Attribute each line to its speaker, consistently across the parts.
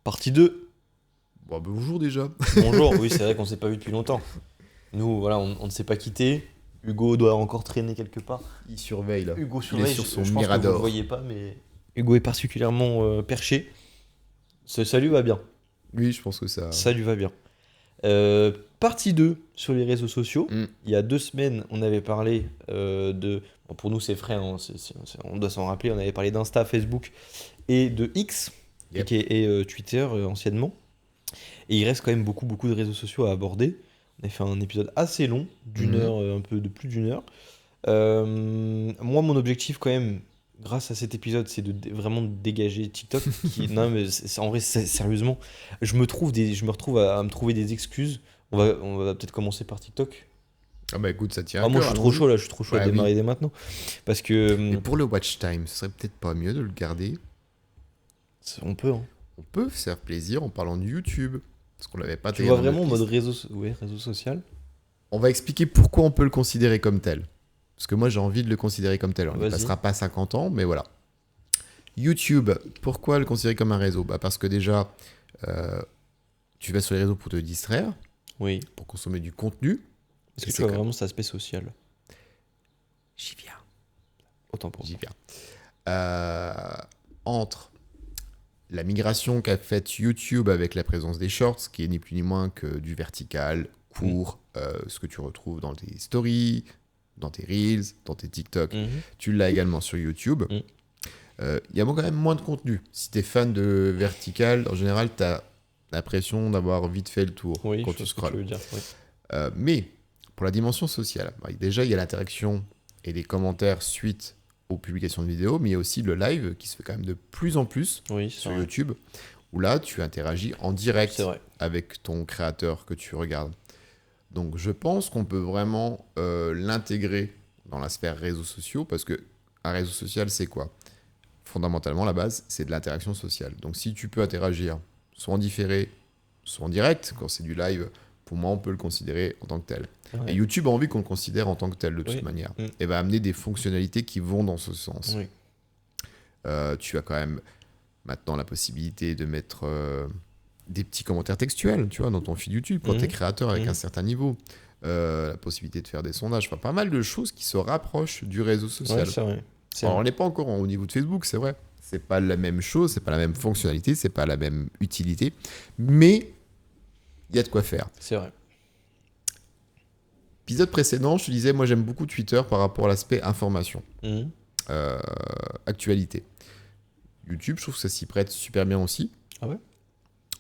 Speaker 1: Partie 2.
Speaker 2: Bon, bah, bonjour déjà.
Speaker 1: Bonjour, oui, c'est vrai qu'on s'est pas vu depuis longtemps. Nous, voilà, on ne s'est pas quitté. Hugo doit encore traîner quelque part.
Speaker 2: Il surveille là.
Speaker 1: Hugo
Speaker 2: Il est
Speaker 1: surveille,
Speaker 2: sur son
Speaker 1: je pense que vous le
Speaker 2: mirador.
Speaker 1: voyez pas, mais Hugo est particulièrement perché. Ça lui va bien.
Speaker 2: Oui, je pense que ça.
Speaker 1: Ça lui va bien. Partie 2 sur les réseaux sociaux.
Speaker 2: Hmm.
Speaker 1: Il y a 2 semaines, on avait parlé de... bon, pour nous, c'est frais, hein, on doit s'en rappeler. On avait parlé d'Insta, Facebook et de X,
Speaker 2: Yep.
Speaker 1: et Twitter anciennement. Et il reste quand même beaucoup, beaucoup de réseaux sociaux à aborder. On a fait un épisode assez long, d'une heure, un peu de plus d'une heure. Moi, mon objectif, quand même, grâce à cet épisode, c'est de vraiment dégager TikTok. Non, mais en vrai, sérieusement, je me retrouve à me trouver des excuses. On va peut-être commencer par TikTok.
Speaker 2: Ah bah écoute, ça tient
Speaker 1: Ah,
Speaker 2: à
Speaker 1: moi, je
Speaker 2: cœur,
Speaker 1: suis trop
Speaker 2: allons-y.
Speaker 1: chaud là, je suis trop chaud à
Speaker 2: Bah
Speaker 1: démarrer
Speaker 2: oui.
Speaker 1: dès maintenant. Parce que
Speaker 2: Mais pour le watch time, ce serait peut-être pas mieux de le garder.
Speaker 1: on peut, hein.
Speaker 2: On peut se faire plaisir en parlant de YouTube. Parce qu'on l'avait pas
Speaker 1: Tu
Speaker 2: taillé
Speaker 1: vois
Speaker 2: dans
Speaker 1: vraiment en
Speaker 2: notre
Speaker 1: mode
Speaker 2: liste.
Speaker 1: réseau social.
Speaker 2: On va expliquer pourquoi on peut le considérer comme tel. Parce que moi j'ai envie de le considérer comme tel. On n'y
Speaker 1: Vas-y.
Speaker 2: passera pas 50 ans, mais voilà. YouTube, pourquoi le considérer comme un réseau? Bah parce que déjà, tu vas sur les réseaux pour te distraire,
Speaker 1: Oui.
Speaker 2: pour consommer du contenu.
Speaker 1: Est-ce
Speaker 2: Et
Speaker 1: que tu
Speaker 2: c'est
Speaker 1: vois
Speaker 2: comme...
Speaker 1: vraiment cet aspect social?
Speaker 2: J'y viens.
Speaker 1: Autant pour
Speaker 2: J'y
Speaker 1: moi.
Speaker 2: viens. Entre la migration qu'a faite YouTube avec la présence des shorts, qui est ni plus ni moins que du vertical, court, ce que tu retrouves dans tes stories, dans tes reels, dans tes TikTok.
Speaker 1: Mhm.
Speaker 2: Tu l'as également sur YouTube.
Speaker 1: Mm.
Speaker 2: Il y a quand même moins de contenu. Si tu es fan de vertical, en général, tu as l'impression d'avoir vite fait le tour
Speaker 1: Oui,
Speaker 2: quand
Speaker 1: je
Speaker 2: tu
Speaker 1: vois ce que tu
Speaker 2: scrolles.
Speaker 1: veux dire. Oui.
Speaker 2: Mais pour la dimension sociale, bah, déjà, il y a l'interaction et les commentaires suite aux publications de vidéos, mais il y a aussi le live qui se fait quand même de plus en plus
Speaker 1: Oui, c'est
Speaker 2: sur
Speaker 1: vrai.
Speaker 2: YouTube, où là, tu interagis en direct
Speaker 1: C'est vrai.
Speaker 2: avec ton créateur que tu regardes. Donc, je pense qu'on peut vraiment l'intégrer dans la sphère réseaux sociaux, parce que un réseau social, c'est quoi? Fondamentalement, la base, c'est de l'interaction sociale. Donc, si tu peux interagir, soit en différé, soit en direct, quand c'est du live, pour moi, on peut le considérer en tant que tel.
Speaker 1: Ouais.
Speaker 2: Et YouTube a envie qu'on le considère en tant que tel, de toute
Speaker 1: Oui.
Speaker 2: manière,
Speaker 1: Mm.
Speaker 2: et va amener des fonctionnalités qui vont dans ce sens.
Speaker 1: Oui.
Speaker 2: Tu as quand même maintenant la possibilité de mettre des petits commentaires textuels, tu vois, dans ton feed YouTube, quand tu es créateur avec un certain niveau. La possibilité de faire des sondages, enfin, pas mal de choses qui se rapprochent du réseau social.
Speaker 1: Ouais, c'est vrai. C'est
Speaker 2: Alors, on
Speaker 1: vrai.
Speaker 2: n'est pas encore au niveau de Facebook, c'est vrai. C'est pas la même chose, c'est pas la même fonctionnalité, c'est pas la même utilité, mais il y a de quoi faire.
Speaker 1: C'est vrai.
Speaker 2: Épisode précédent, je te disais, moi j'aime beaucoup Twitter par rapport à l'aspect information,
Speaker 1: Mhm.
Speaker 2: actualité. YouTube, je trouve que ça s'y prête super bien aussi.
Speaker 1: Ah ouais?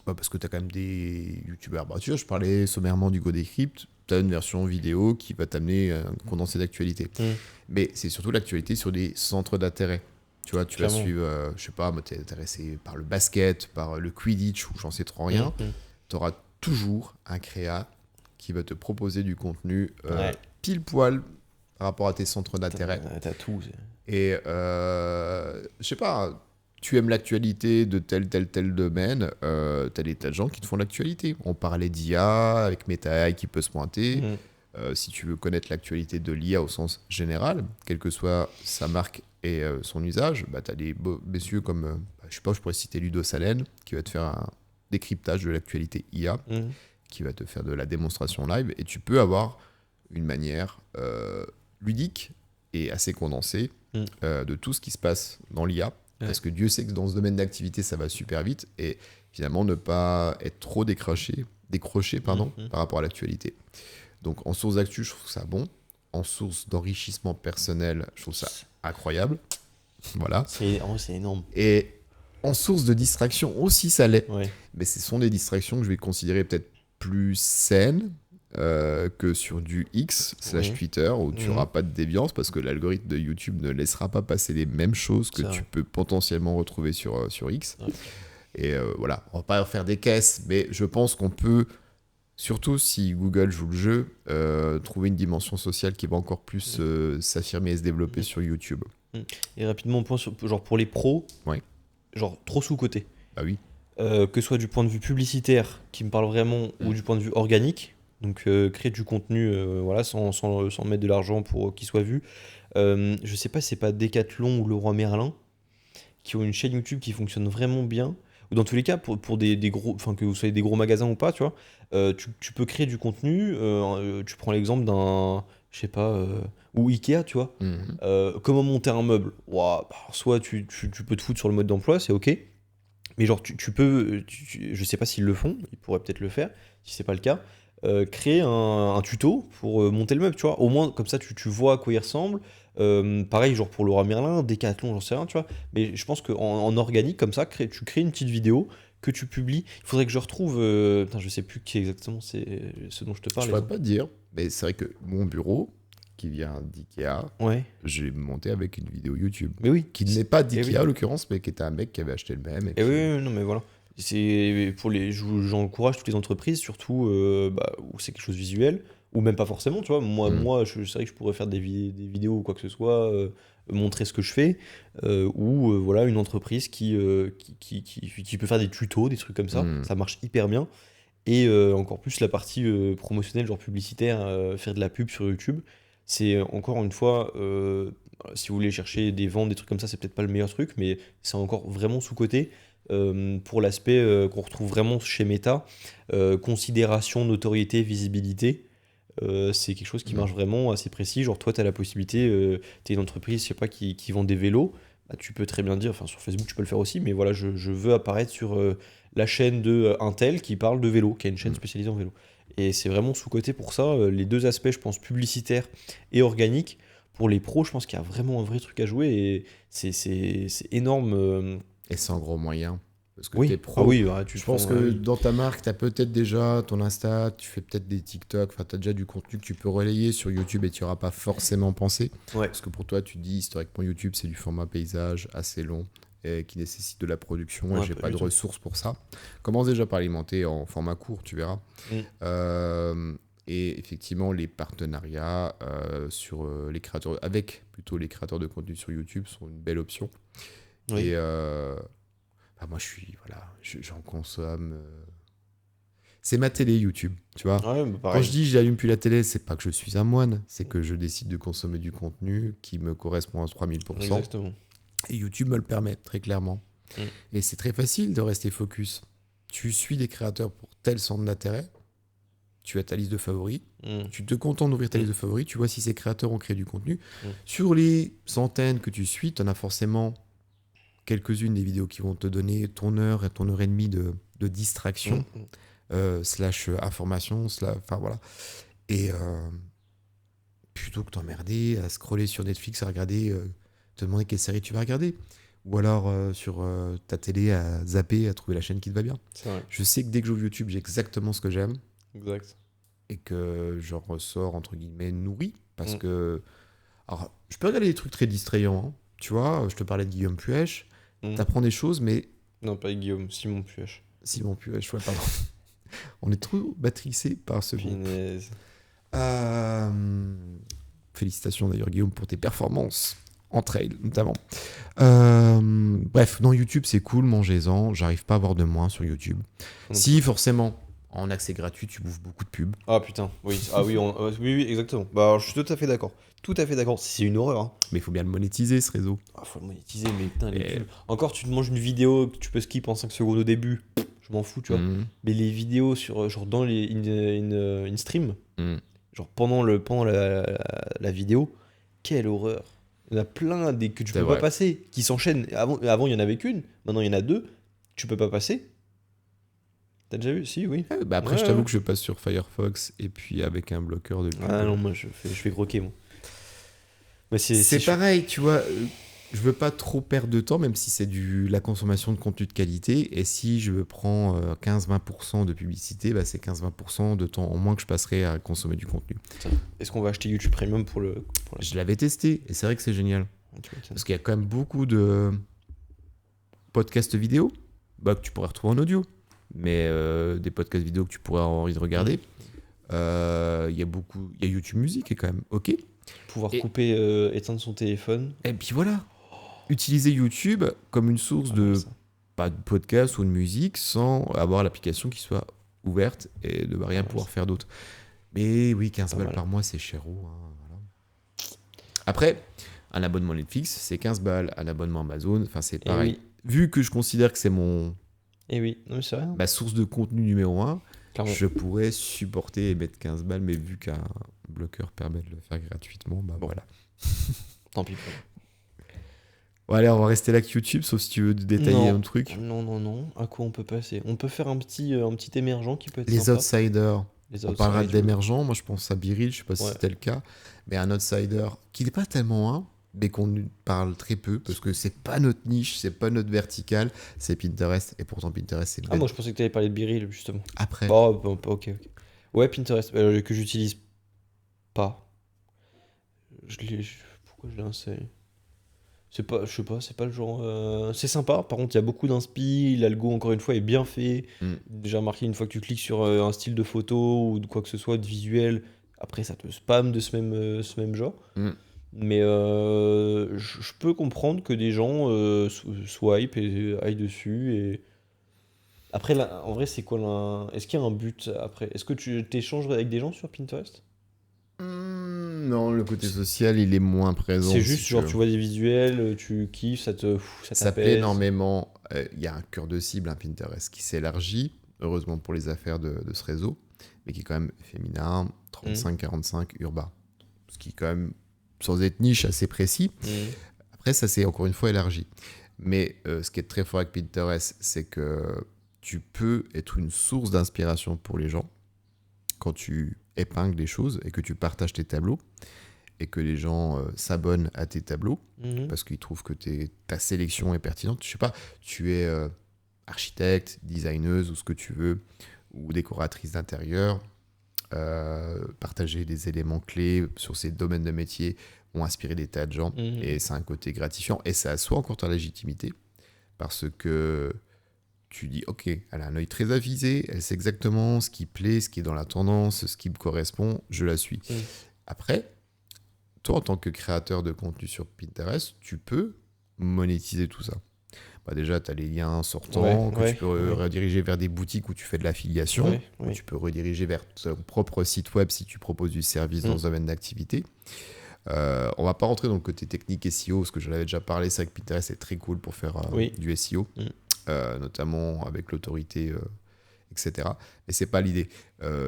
Speaker 2: Bah, parce que tu as quand même des youtubeurs. Bah, tu vois, je parlais sommairement du Go Decrypt. Tu as une version vidéo qui va t'amener un condensé d'actualité.
Speaker 1: Mhm.
Speaker 2: Mais c'est surtout l'actualité sur des centres d'intérêt. Tu vois, tu vas
Speaker 1: Clairement.
Speaker 2: suivre, je sais pas, tu es intéressé par le basket, par le Quidditch, ou j'en sais trop rien.
Speaker 1: Mhm.
Speaker 2: Tu auras toujours un créa qui va te proposer du contenu
Speaker 1: Ouais.
Speaker 2: pile poil par rapport à tes centres d'intérêt.
Speaker 1: T'as tout.
Speaker 2: Et je sais pas, tu aimes l'actualité de tel domaine, t'as des tas de gens qui te font l'actualité. On parlait d'IA avec Meta AI qui peut se pointer.
Speaker 1: Mhm.
Speaker 2: Si tu veux connaître l'actualité de l'IA au sens général, quelle que soit sa marque et son usage, bah, tu as des messieurs comme, je sais pas, je pourrais citer Ludo Salen, qui va te faire un décryptage de l'actualité IA,
Speaker 1: Mhm.
Speaker 2: qui va te faire de la démonstration live, et tu peux avoir une manière ludique et assez condensée de tout ce qui se passe dans l'IA, parce que Dieu sait que dans ce domaine d'activité, ça va super vite, et finalement ne pas être trop décroché par rapport à l'actualité. Donc en source d'actu, je trouve ça bon. En source d'enrichissement personnel, je trouve ça incroyable. Voilà.
Speaker 1: En vrai, c'est énorme.
Speaker 2: Et en source de distraction aussi, ça l'est.
Speaker 1: Ouais.
Speaker 2: Mais ce sont des distractions que je vais considérer peut-être plus saines que sur du X / Twitter, où tu n'auras pas de déviance, parce que l'algorithme de YouTube ne laissera pas passer les mêmes choses que tu peux potentiellement retrouver sur X. Ouais. Et voilà, on va pas faire des caisses, mais je pense qu'on peut, surtout si Google joue le jeu, trouver une dimension sociale qui va encore plus s'affirmer et se développer sur YouTube.
Speaker 1: Et rapidement, on point sur, genre pour les pros, genre trop sous-coté.
Speaker 2: Bah oui.
Speaker 1: Que ce soit du point de vue publicitaire, qui me parle vraiment, ou du point de vue organique, donc créer du contenu voilà, sans mettre de l'argent pour qu'il soit vu. Je sais pas si c'est pas Decathlon ou Leroy Merlin, qui ont une chaîne YouTube qui fonctionne vraiment bien, ou dans tous les cas, pour des gros, enfin que vous soyez des gros magasins ou pas, tu vois, tu peux créer du contenu. Tu prends l'exemple d'un, je sais pas, ou Ikea, tu vois.
Speaker 2: Mhm.
Speaker 1: Comment monter un meuble? Ouah, bah, soit tu peux te foutre sur le mode d'emploi, c'est ok. Mais genre, tu peux, je sais pas s'ils le font, ils pourraient peut-être le faire, si c'est pas le cas, créer un tuto pour monter le meuble, tu vois. Au moins, comme ça, tu vois à quoi il ressemble. Pareil, genre pour Leroy Merlin, Decathlon, j'en sais rien, tu vois. Mais je pense en organique, comme ça, tu crées une petite vidéo que tu publies. Il faudrait que je retrouve. Putain, je sais plus qui exactement c'est ce dont je te
Speaker 2: Je
Speaker 1: parle.
Speaker 2: pourrais pas te dire, mais c'est vrai que mon bureau, qui vient d'Ikea,
Speaker 1: Ouais,
Speaker 2: j'ai monté avec une vidéo YouTube.
Speaker 1: mais oui.
Speaker 2: Qui n'est pas
Speaker 1: Eh
Speaker 2: d'Ikea
Speaker 1: oui.
Speaker 2: en l'occurrence, mais qui était un mec qui avait acheté le même. Et
Speaker 1: Et oui,
Speaker 2: puis,
Speaker 1: oui, oui, non, mais voilà. C'est pour les, j'encourage toutes les entreprises, surtout bah, où c'est quelque chose de visuel, ou même pas forcément, tu vois. Moi, c'est vrai que je pourrais faire des vidéos ou quoi que ce soit, montrer ce que je fais, ou voilà, une entreprise qui peut faire des tutos, des trucs comme
Speaker 2: Hmm.
Speaker 1: ça marche hyper bien. Et encore plus la partie promotionnelle, genre publicitaire, faire de la pub sur YouTube. C'est encore une fois, si vous voulez chercher des ventes, des trucs comme ça, c'est peut-être pas le meilleur truc, mais c'est encore vraiment sous-coté. Pour l'aspect qu'on retrouve vraiment chez Meta, considération, notoriété, visibilité, c'est quelque chose qui
Speaker 2: Hmm.
Speaker 1: marche vraiment assez précis. Genre, toi, tu as la possibilité, tu es une entreprise, je sais pas, qui vend des vélos. Bah, tu peux très bien dire, enfin sur Facebook, tu peux le faire aussi, mais voilà, je veux apparaître sur la chaîne de Intel qui parle de vélo, qui a une chaîne
Speaker 2: Hmm.
Speaker 1: spécialisée en vélo. Et c'est vraiment sous-coté pour ça. Les deux aspects, je pense, publicitaire et organique. Pour les pros, je pense qu'il y a vraiment un vrai truc à jouer et c'est énorme.
Speaker 2: Et sans gros moyens. Parce que t'es
Speaker 1: Oui, ah
Speaker 2: pro.
Speaker 1: oui, bah, tu
Speaker 2: Je
Speaker 1: prends.
Speaker 2: pense
Speaker 1: Ah
Speaker 2: que
Speaker 1: oui.
Speaker 2: dans ta marque, t'as peut-être déjà ton Insta, tu fais peut-être des TikTok, enfin, t'as déjà du contenu que tu peux relayer sur YouTube et tu n'y auras pas forcément pensé.
Speaker 1: Ouais,
Speaker 2: Parce que pour toi, tu te dis historiquement, YouTube, c'est du format paysage assez long et qui nécessite de la production et
Speaker 1: ouais,
Speaker 2: j'ai
Speaker 1: pas
Speaker 2: pas
Speaker 1: du
Speaker 2: de
Speaker 1: tout.
Speaker 2: ressources pour ça. Commence déjà par alimenter en format court, tu verras.
Speaker 1: Mm.
Speaker 2: Euh, et effectivement, les partenariats sur les créateurs, avec plutôt les créateurs de contenu sur YouTube sont une belle option. Et
Speaker 1: Oui.
Speaker 2: bah, moi, j'en consomme. C'est ma télé YouTube, tu vois.
Speaker 1: Ouais, bah,
Speaker 2: Quand je
Speaker 1: pareil.
Speaker 2: dis j'allume plus la télé, c'est pas que je suis un moine, c'est que je décide de consommer du contenu qui me correspond à 3000%.
Speaker 1: Exactement.
Speaker 2: Et YouTube me le permet, très clairement.
Speaker 1: Mm.
Speaker 2: Et c'est très facile de rester focus. Tu suis des créateurs pour tel centre d'intérêt, tu as ta liste de favoris,
Speaker 1: Mm.
Speaker 2: tu te contentes d'ouvrir ta
Speaker 1: Mm.
Speaker 2: liste de favoris, tu vois si ces créateurs ont créé du contenu.
Speaker 1: Mm.
Speaker 2: Sur les centaines que tu suis, tu en as forcément quelques-unes des vidéos qui vont te donner ton heure et demie de distraction,
Speaker 1: Mm.
Speaker 2: slash information, enfin voilà. Et plutôt que t'emmerder à scroller sur Netflix, à regarder, te demander quelle série tu vas regarder. Ou alors sur ta télé à zapper, à trouver la chaîne qui te va bien.
Speaker 1: C'est vrai.
Speaker 2: Je sais que dès que j'ouvre YouTube, j'ai exactement ce que j'aime
Speaker 1: Exact.
Speaker 2: et que j'en ressors entre guillemets nourri parce
Speaker 1: Mm.
Speaker 2: que alors je peux regarder des trucs très distrayants, hein. Tu vois, je te parlais de Guillaume Puech,
Speaker 1: Mm.
Speaker 2: t'apprends des choses, mais
Speaker 1: Non, pas Guillaume, Simon Puech.
Speaker 2: Simon Puech, ouais, pardon. On est trop matrixé par ce groupe.
Speaker 1: Punaise.
Speaker 2: Euh, Félicitations d'ailleurs Guillaume pour tes performances en trail notamment. Bref, non, YouTube c'est cool, mangez-en. J'arrive pas à avoir de moins sur YouTube.
Speaker 1: Non
Speaker 2: Si forcément, en accès gratuit, tu bouffes beaucoup de pubs.
Speaker 1: Ah putain, oui. Ah oui, oui, oui, exactement. Bah alors, je suis tout à fait d'accord. Tout à fait d'accord. C'est une horreur, hein.
Speaker 2: Mais il faut bien le monétiser ce réseau.
Speaker 1: Ah, faut le monétiser, mais putain, les
Speaker 2: Et-
Speaker 1: pubs. Encore, tu te manges une vidéo que tu peux skip en 5 secondes au début. Je m'en fous, tu vois.
Speaker 2: Mhm,
Speaker 1: Mais les vidéos sur, genre, dans les in stream,
Speaker 2: mhm.
Speaker 1: genre pendant la vidéo, quelle horreur. Il y en a plein que tu
Speaker 2: C'est
Speaker 1: peux pas
Speaker 2: vrai.
Speaker 1: passer, qui s'enchaînent. Avant, il y en avait qu'une. Maintenant, il y en a deux. Tu peux pas passer. T'as déjà vu? Si, oui.
Speaker 2: Bah après, je
Speaker 1: Ouais,
Speaker 2: t'avoue
Speaker 1: ouais.
Speaker 2: que je passe sur Firefox et puis avec un bloqueur de pub.
Speaker 1: Ah non, moi, je fais croquer, moi. Mais
Speaker 2: C'est
Speaker 1: chiant.
Speaker 2: pareil, tu vois. Je veux pas trop perdre de temps, même si c'est la consommation de contenu de qualité. Et si je prends 15-20% de publicité, bah c'est 15-20% de temps en moins que je passerai à consommer du contenu.
Speaker 1: Est-ce qu'on va acheter YouTube Premium pour la...
Speaker 2: Je l'avais testé et c'est vrai que c'est génial.
Speaker 1: Tu m'étonnes.
Speaker 2: Parce qu'il y a quand même beaucoup de podcasts vidéo bah, que tu pourrais retrouver en audio. Mais des podcasts vidéo que tu pourrais avoir envie de regarder. Il y a YouTube Musique qui est quand même OK.
Speaker 1: Pouvoir
Speaker 2: Et-
Speaker 1: couper, éteindre son téléphone.
Speaker 2: Et puis voilà. Utiliser YouTube comme une source
Speaker 1: Ah,
Speaker 2: de
Speaker 1: ça.
Speaker 2: pas de podcast ou de musique sans avoir l'application qui soit ouverte et de rien
Speaker 1: Ouais,
Speaker 2: pouvoir faire d'autre. Mais oui, 15
Speaker 1: pas
Speaker 2: balles
Speaker 1: mal.
Speaker 2: par mois, c'est chéro, hein, voilà. Après, un abonnement Netflix, c'est 15 balles. Un abonnement Amazon, enfin, c'est
Speaker 1: Et
Speaker 2: pareil.
Speaker 1: oui.
Speaker 2: Vu que je considère que c'est mon
Speaker 1: Et oui, non, mais c'est vrai.
Speaker 2: Ma source de contenu numéro 1,
Speaker 1: Clairement.
Speaker 2: je pourrais supporter et mettre 15 balles, mais vu qu'un bloqueur permet de le faire gratuitement, bah voilà.
Speaker 1: Tant pis pour moi.
Speaker 2: Bon, allez, on va rester là avec YouTube, sauf si tu veux détailler
Speaker 1: Non.
Speaker 2: un truc.
Speaker 1: Non. À quoi on peut passer? On peut faire un petit émergent qui peut être
Speaker 2: Les
Speaker 1: sympa.
Speaker 2: outsiders.
Speaker 1: Les
Speaker 2: On parlera
Speaker 1: outsiders.
Speaker 2: d'émergents. Moi, je pense à Biril, je sais pas si
Speaker 1: Ouais.
Speaker 2: c'était le cas. Mais un outsider qui n'est pas tellement un, mais qu'on parle très peu, parce que c'est pas notre niche, c'est pas notre verticale, c'est Pinterest. Et pourtant, Pinterest, c'est
Speaker 1: Ah,
Speaker 2: bête.
Speaker 1: moi je pensais que tu allais parler de Biril, justement.
Speaker 2: Après,
Speaker 1: Bon, ok. Ouais, Pinterest, que j'utilise pas. Pourquoi je l'ai installé? C'est pas, je sais pas, c'est pas le genre. C'est sympa, par contre, il y a beaucoup d'inspi. L'algo, encore une fois, est bien fait.
Speaker 2: hmm,
Speaker 1: Déjà remarqué, une fois que tu cliques sur un style de photo ou de quoi que ce soit, de visuel, après ça te spam de ce même genre.
Speaker 2: hmm.
Speaker 1: Mais je peux comprendre que des gens swipe et aillent dessus. Et après, là, en vrai, c'est quoi Est-ce qu'il y a un but après? Est-ce que tu t'échanges avec des gens sur Pinterest?
Speaker 2: Non, le côté social, il est moins présent.
Speaker 1: C'est
Speaker 2: si
Speaker 1: juste
Speaker 2: tu
Speaker 1: genre
Speaker 2: veux.
Speaker 1: tu vois des visuels, tu kiffes, ça
Speaker 2: Ça plaît
Speaker 1: t'apaise.
Speaker 2: énormément. Il y a un cœur de cible, un Pinterest, qui s'élargit, heureusement pour les affaires de ce réseau, mais qui est quand même féminin, 35-45 urbain. Ce qui est quand même, sans être niche, assez précis.
Speaker 1: Mhm.
Speaker 2: Après, ça s'est encore une fois élargi. Mais ce qui est très fort avec Pinterest, c'est que tu peux être une source d'inspiration pour les gens quand tu épingles des choses et que tu partages tes tableaux et que les gens s'abonnent à tes tableaux
Speaker 1: Mhm.
Speaker 2: parce qu'ils trouvent que ta sélection est pertinente. Je sais pas, tu es architecte, designeuse ou ce que tu veux, ou décoratrice d'intérieur, partager des éléments clés sur ces domaines de métier ont inspiré des tas de gens
Speaker 1: Mhm.
Speaker 2: et c'est un côté gratifiant et ça assoit encore ta légitimité parce que tu dis ok, elle a un œil très avisé, elle sait exactement ce qui plaît, ce qui est dans la tendance, ce qui me correspond, je la suis.
Speaker 1: Mhm.
Speaker 2: Après, toi en tant que créateur de contenu sur Pinterest, tu peux monétiser tout ça. Bah déjà, tu as les liens sortants que tu peux rediriger vers des boutiques où tu fais de l'affiliation.
Speaker 1: Ouais.
Speaker 2: Tu peux rediriger vers ton propre site web si tu proposes du service dans ce domaine d'activité. On va pas rentrer dans le côté technique SEO, parce que je l'avais déjà parlé, c'est vrai que Pinterest est très cool pour faire du SEO, notamment avec l'autorité, etc. Mais c'est pas l'idée.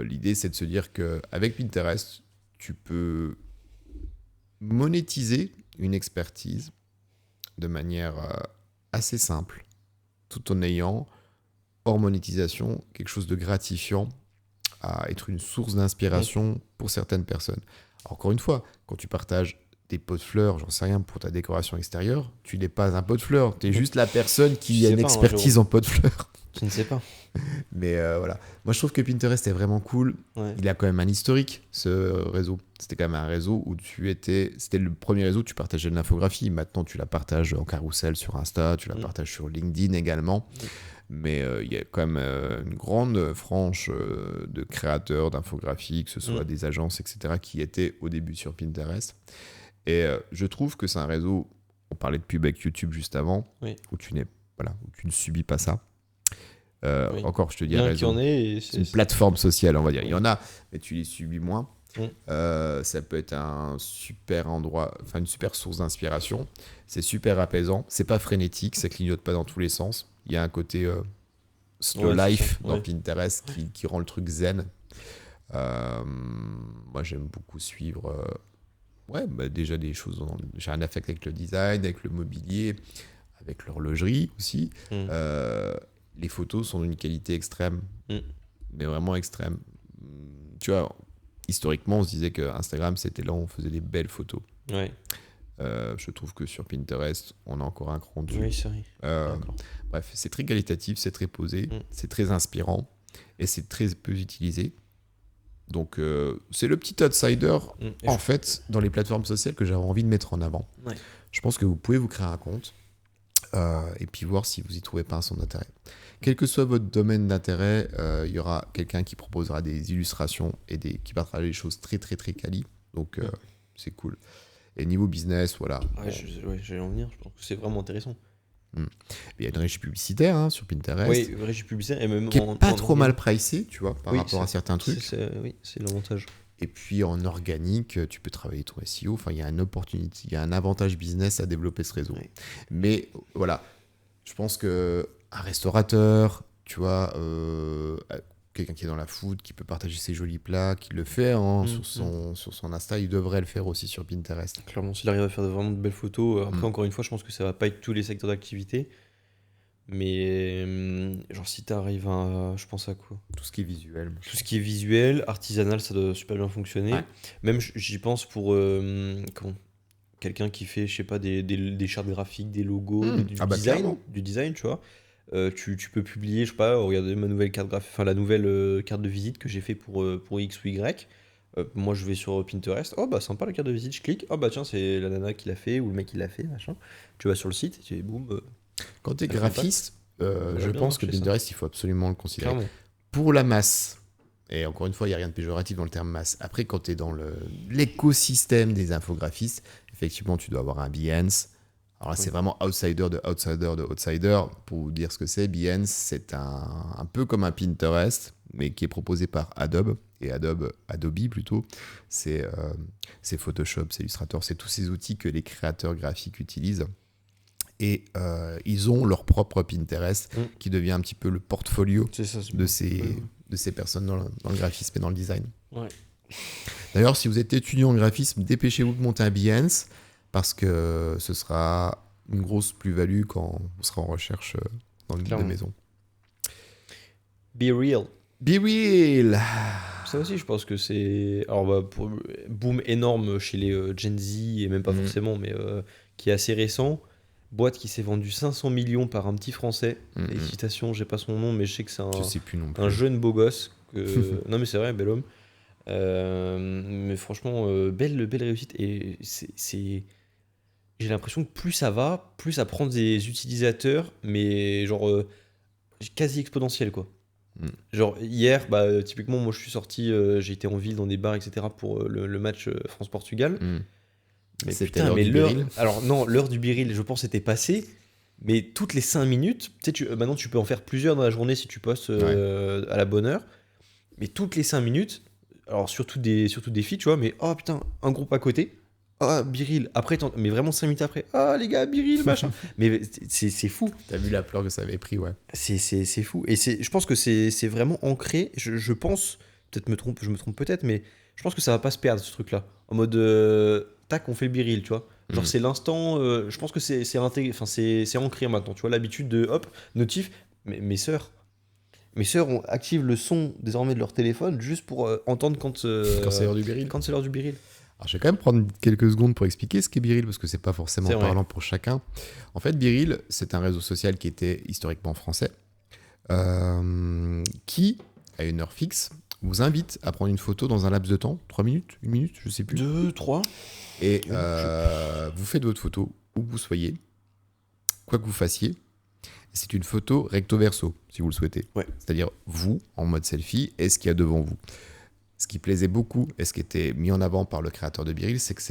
Speaker 2: L'idée, c'est de se dire qu'avec Pinterest, tu peux monétiser une expertise de manière assez simple, tout en ayant, hors monétisation, quelque chose de gratifiant à être une source d'inspiration pour certaines personnes. Encore une fois, quand tu partages des pots de fleurs, j'en sais rien, pour ta décoration extérieure, tu n'es pas un pot de fleurs, tu es juste la personne qui a une expertise en pots de fleurs.
Speaker 1: Je ne sais pas.
Speaker 2: Mais voilà. Moi, je trouve que Pinterest est vraiment cool.
Speaker 1: Ouais.
Speaker 2: Il a quand même un historique, ce réseau. C'était quand même un réseau où c'était le premier réseau où tu partageais de l'infographie. Maintenant, tu la partages en carrousel sur Insta, tu la partages sur LinkedIn également. Mais il y a quand même une grande frange de créateurs d'infographies, que ce soit des agences, etc., qui étaient au début sur Pinterest. Et je trouve que c'est un réseau, on parlait de pub avec YouTube juste avant, où tu ne subis pas ça. Encore, je te dis, un réseau, c'est une plateforme sociale, on va dire. Il y en a, mais tu les subis moins. Ça peut être un super endroit, enfin une super source d'inspiration. C'est super apaisant. C'est pas frénétique, ça clignote pas dans tous les sens. Il y a un côté slow life dans Pinterest qui rend le truc zen. Moi, j'aime beaucoup suivre. Déjà des choses. J'ai un affect avec le design, avec le mobilier, avec l'horlogerie aussi. Les photos sont d'une qualité extrême, mais vraiment extrême. Tu vois, historiquement, on se disait que Instagram, c'était là où on faisait des belles photos. Je trouve que sur Pinterest, on a encore un cran dessus.
Speaker 1: Oui, c'est vrai.
Speaker 2: Bref, c'est très qualitatif, c'est très posé, c'est très inspirant et c'est très peu utilisé. Donc, c'est le petit outsider, en fait, dans les plateformes sociales que j'avais envie de mettre en avant. Je pense que vous pouvez vous créer un compte et puis voir si vous y trouvez pas un centre d'intérêt. Quel que soit votre domaine d'intérêt, il y aura quelqu'un qui proposera des illustrations et qui partagera des choses très très très quali. Donc c'est cool. Et niveau business, voilà.
Speaker 1: J'allais en venir, je pense que c'est vraiment intéressant.
Speaker 2: Il y a une régie publicitaire sur Pinterest.
Speaker 1: Oui, une régie publicitaire et même
Speaker 2: qui n'est pas trop mal pricée, tu vois, par rapport à certains trucs.
Speaker 1: Oui, c'est l'avantage.
Speaker 2: Et puis en organique, tu peux travailler ton SEO. Enfin, il y a une opportunité, il y a un avantage business à développer ce réseau. Mais voilà, je pense que un restaurateur, tu vois, quelqu'un qui est dans la food, qui peut partager ses jolis plats, qui le fait sur son Insta, il devrait le faire aussi sur Pinterest.
Speaker 1: Clairement, s'il arrive à faire vraiment de belles photos. Après, encore une fois, je pense que ça va pas être tous les secteurs d'activité. Mais genre, si t'arrives à. Je pense à quoi?
Speaker 2: Tout ce qui est visuel.
Speaker 1: Tout ce qui est visuel, artisanal, ça doit super bien fonctionner.
Speaker 2: Ouais.
Speaker 1: Même, j'y pense pour quelqu'un qui fait, je sais pas, des chartes graphiques, des logos,
Speaker 2: Clairement.
Speaker 1: du design, tu vois. Tu peux publier, je sais pas, regardez ma nouvelle carte graphique, enfin la nouvelle carte de visite que j'ai fait pour X ou Y. Moi, je vais sur Pinterest. Oh, bah sympa la carte de visite, je clique. Oh, bah tiens, c'est la nana qui l'a fait ou le mec qui l'a fait, machin. Tu vas sur le site et tu boum.
Speaker 2: Quand tu es
Speaker 1: Ça fait
Speaker 2: graphiste, je
Speaker 1: bien
Speaker 2: pense que
Speaker 1: marcher, ça.
Speaker 2: Pinterest, il faut absolument le considérer.
Speaker 1: Clairement.
Speaker 2: Pour la masse, et encore une fois, il n'y a rien de péjoratif dans le terme masse. Après, quand tu es dans l'écosystème des infographistes, effectivement, tu dois avoir un Behance. Alors là, c'est vraiment outsider de outsider de outsider. Pour vous dire ce que c'est, Behance, c'est un peu comme un Pinterest, mais qui est proposé par Adobe. Et Adobe plutôt, c'est Photoshop, c'est Illustrator, c'est tous ces outils que les créateurs graphiques utilisent. Et ils ont leur propre Pinterest qui devient un petit peu le portfolio de ces personnes dans le graphisme et dans le design.
Speaker 1: Ouais.
Speaker 2: D'ailleurs, si vous êtes étudiant en graphisme, dépêchez-vous de monter un Behance parce que ce sera une grosse plus-value quand on sera en recherche dans le guide de maison.
Speaker 1: Be Real.
Speaker 2: Be Real.
Speaker 1: Ça aussi, je pense que c'est. Alors, boom énorme chez les Gen Z, et même pas forcément, mais qui est assez récent. Boîte qui s'est vendue 500 millions par un petit français. Et citation, j'ai pas son nom, mais je sais que c'est
Speaker 2: Je sais plus non plus.
Speaker 1: un jeune beau gosse. Non, mais c'est vrai, bel homme. Mais franchement, belle réussite. Et j'ai l'impression que plus ça va, plus ça prend des utilisateurs, mais genre quasi exponentiel, quoi. Genre hier, typiquement, moi je suis sorti, j'ai été en ville dans des bars, etc. pour le match France-Portugal. Mais
Speaker 2: C'était
Speaker 1: putain,
Speaker 2: l'heure
Speaker 1: mais
Speaker 2: du
Speaker 1: l'heure.
Speaker 2: Biril.
Speaker 1: Alors non, l'heure du Biril, je pense, était passée. Mais toutes les 5 minutes, tu sais, maintenant tu peux en faire plusieurs dans la journée si tu postes à la bonne heure. Mais toutes les 5 minutes, alors surtout des filles, tu vois, mais oh putain, un groupe à côté. Ah, Biril. Après, mais vraiment 5 minutes après. Ah, les gars, Biril, machin. Mais c'est fou.
Speaker 2: T'as vu la fleur que ça avait pris, ouais.
Speaker 1: C'est fou. Et je pense que c'est vraiment ancré. Je pense, peut-être je me trompe peut-être, mais je pense que ça va pas se perdre, ce truc-là. En mode, tac, on fait le Biril, tu vois. Genre, c'est l'instant. Je pense que c'est ancré maintenant, tu vois. L'habitude de, hop, notif. Mes sœurs activent le son désormais de leur téléphone juste pour entendre quand
Speaker 2: c'est l'heure du Biril.
Speaker 1: Quand c'est l'heure du Biril.
Speaker 2: Alors, je vais quand même prendre quelques secondes pour expliquer ce qu'est Biril, parce que c'est pas forcément parlant pour chacun. En fait, Biril, c'est un réseau social qui était historiquement français, qui, à une heure fixe, vous invite à prendre une photo dans un laps de temps, 3 minutes, 1 minute, je sais plus.
Speaker 1: 2, 3.
Speaker 2: Et vous faites votre photo où que vous soyez, quoi que vous fassiez. C'est une photo recto verso, si vous le souhaitez.
Speaker 1: Ouais.
Speaker 2: C'est-à-dire vous, en mode selfie, et ce qu'il y a devant vous. Ce qui plaisait beaucoup, et ce qui était mis en avant par le créateur de Biril, c'est que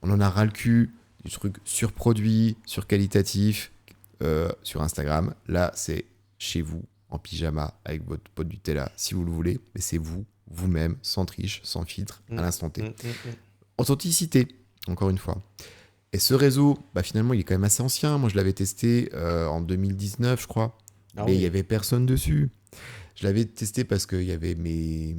Speaker 2: on en a ras le cul, du truc surproduit, surqualitatif, sur Instagram. Là, c'est chez vous, en pyjama, avec votre pot de Nutella, si vous le voulez, mais c'est vous, vous-même, sans triche, sans filtre, à l'instant T. Authenticité, encore une fois. Et ce réseau, finalement, il est quand même assez ancien. Moi, je l'avais testé en 2019, je crois. Mais il n'y avait personne dessus. Je l'avais testé parce qu'il y avait mes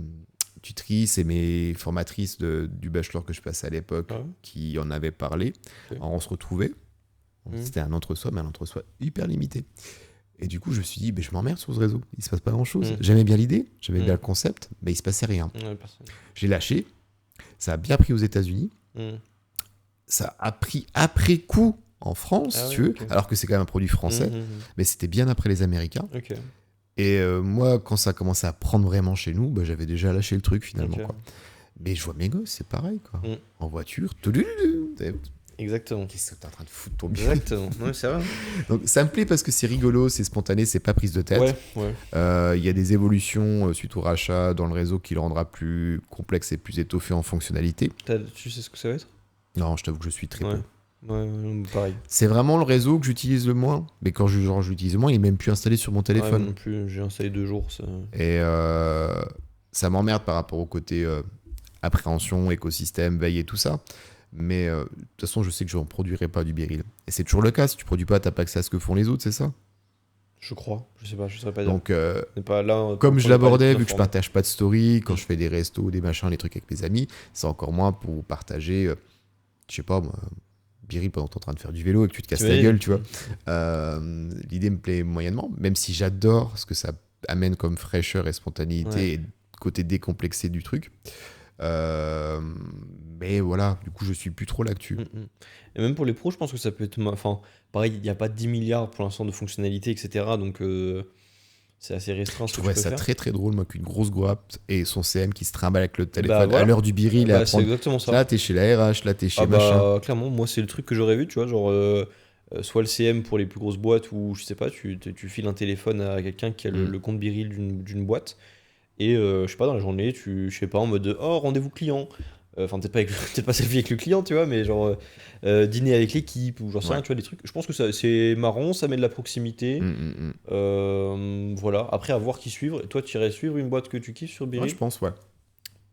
Speaker 2: tutrices et mes formatrices du bachelor que je passais à l'époque qui en avaient parlé. Alors, on se retrouvait. C'était un entre-soi, mais un entre-soi hyper limité. Et du coup, je me suis dit, je m'emmerde sur ce réseau. Il ne se passe pas grand-chose. J'aimais bien l'idée, j'aimais bien le concept, mais il ne se passait rien. J'ai lâché. Ça a bien pris aux États-Unis. Ça a pris après coup en France, si tu veux, alors que c'est quand même un produit français, mais c'était bien après les Américains. Et moi, quand ça a commencé à prendre vraiment chez nous, j'avais déjà lâché le truc finalement. Quoi. Mais je vois mes gosses, c'est pareil. Quoi. En voiture,
Speaker 1: exactement.
Speaker 2: Qu'est-ce que t'es en train de foutre ton bide?
Speaker 1: Exactement. Ouais, c'est vrai.
Speaker 2: Donc ça me plaît parce que c'est rigolo, c'est spontané, c'est pas prise de tête. Il y a des évolutions suite au rachat dans le réseau qui le rendra plus complexe et plus étoffé en fonctionnalité.
Speaker 1: Tu sais ce que ça va être?
Speaker 2: Non, je t'avoue que je suis très peu.
Speaker 1: Ouais, pareil.
Speaker 2: C'est vraiment le réseau que j'utilise le moins. Mais quand j'utilise le moins, il est même plus installé sur mon téléphone.
Speaker 1: Ouais, non plus, j'ai installé 2 jours. Ça...
Speaker 2: Et ça m'emmerde par rapport au côté appréhension, écosystème, veille et tout ça. Mais de toute façon, je sais que je n'en produirai pas du Biril. Et c'est toujours le cas. Si tu produis pas, tu n'as pas accès à ce que font les autres, c'est ça?
Speaker 1: Je crois. Je sais pas, je saurais pas dire.
Speaker 2: Donc,
Speaker 1: On n'est pas là.
Speaker 2: comme
Speaker 1: on
Speaker 2: je
Speaker 1: n'est pas
Speaker 2: l'abordais,
Speaker 1: les plus
Speaker 2: vu que je
Speaker 1: informés.
Speaker 2: partage pas de story, quand je fais des restos, des machins, des trucs avec mes amis, c'est encore moins pour partager, je sais pas moi, Biril pendant que t'es en train de faire du vélo et que tu te casses la gueule, tu vois. L'idée me plaît moyennement, même si j'adore ce que ça amène comme fraîcheur et spontanéité et côté décomplexé du truc. Mais voilà, du coup, je suis plus trop là-dessus.
Speaker 1: Et même pour les pros, je pense que ça peut être. Enfin, pareil, il n'y a pas 10 milliards pour l'instant de fonctionnalités, etc. Donc, c'est assez restreint
Speaker 2: Je
Speaker 1: ce que tu
Speaker 2: trouvais
Speaker 1: peux
Speaker 2: ça
Speaker 1: faire.
Speaker 2: très très drôle, moi, qu'une grosse boîte et son CM qui se trimballe avec le
Speaker 1: Et bah
Speaker 2: téléphone à
Speaker 1: voilà.
Speaker 2: l'heure du Biril à
Speaker 1: Bah, c'est
Speaker 2: prendre.
Speaker 1: exactement ça.
Speaker 2: Là, t'es chez la RH, là, t'es
Speaker 1: Ah
Speaker 2: chez machin.
Speaker 1: bah, clairement, moi, c'est le truc que j'aurais vu, tu vois. Genre, soit le CM pour les plus grosses boîtes où, je sais pas, tu files un téléphone à quelqu'un qui a le compte Biril d'une boîte. Et je sais pas, dans la journée, je sais pas, en mode oh, rendez-vous client. Enfin, peut-être pas, peut-être pas selfie avec le client, tu vois, mais genre dîner avec l'équipe ou genre ça,
Speaker 2: Ouais.
Speaker 1: tu vois, des trucs. Je pense que c'est marrant, ça met de la proximité. Voilà, après, à voir qui suivre. Et toi, tu irais suivre une boîte que tu kiffes sur
Speaker 2: Ouais, je
Speaker 1: Biril?
Speaker 2: pense, ouais.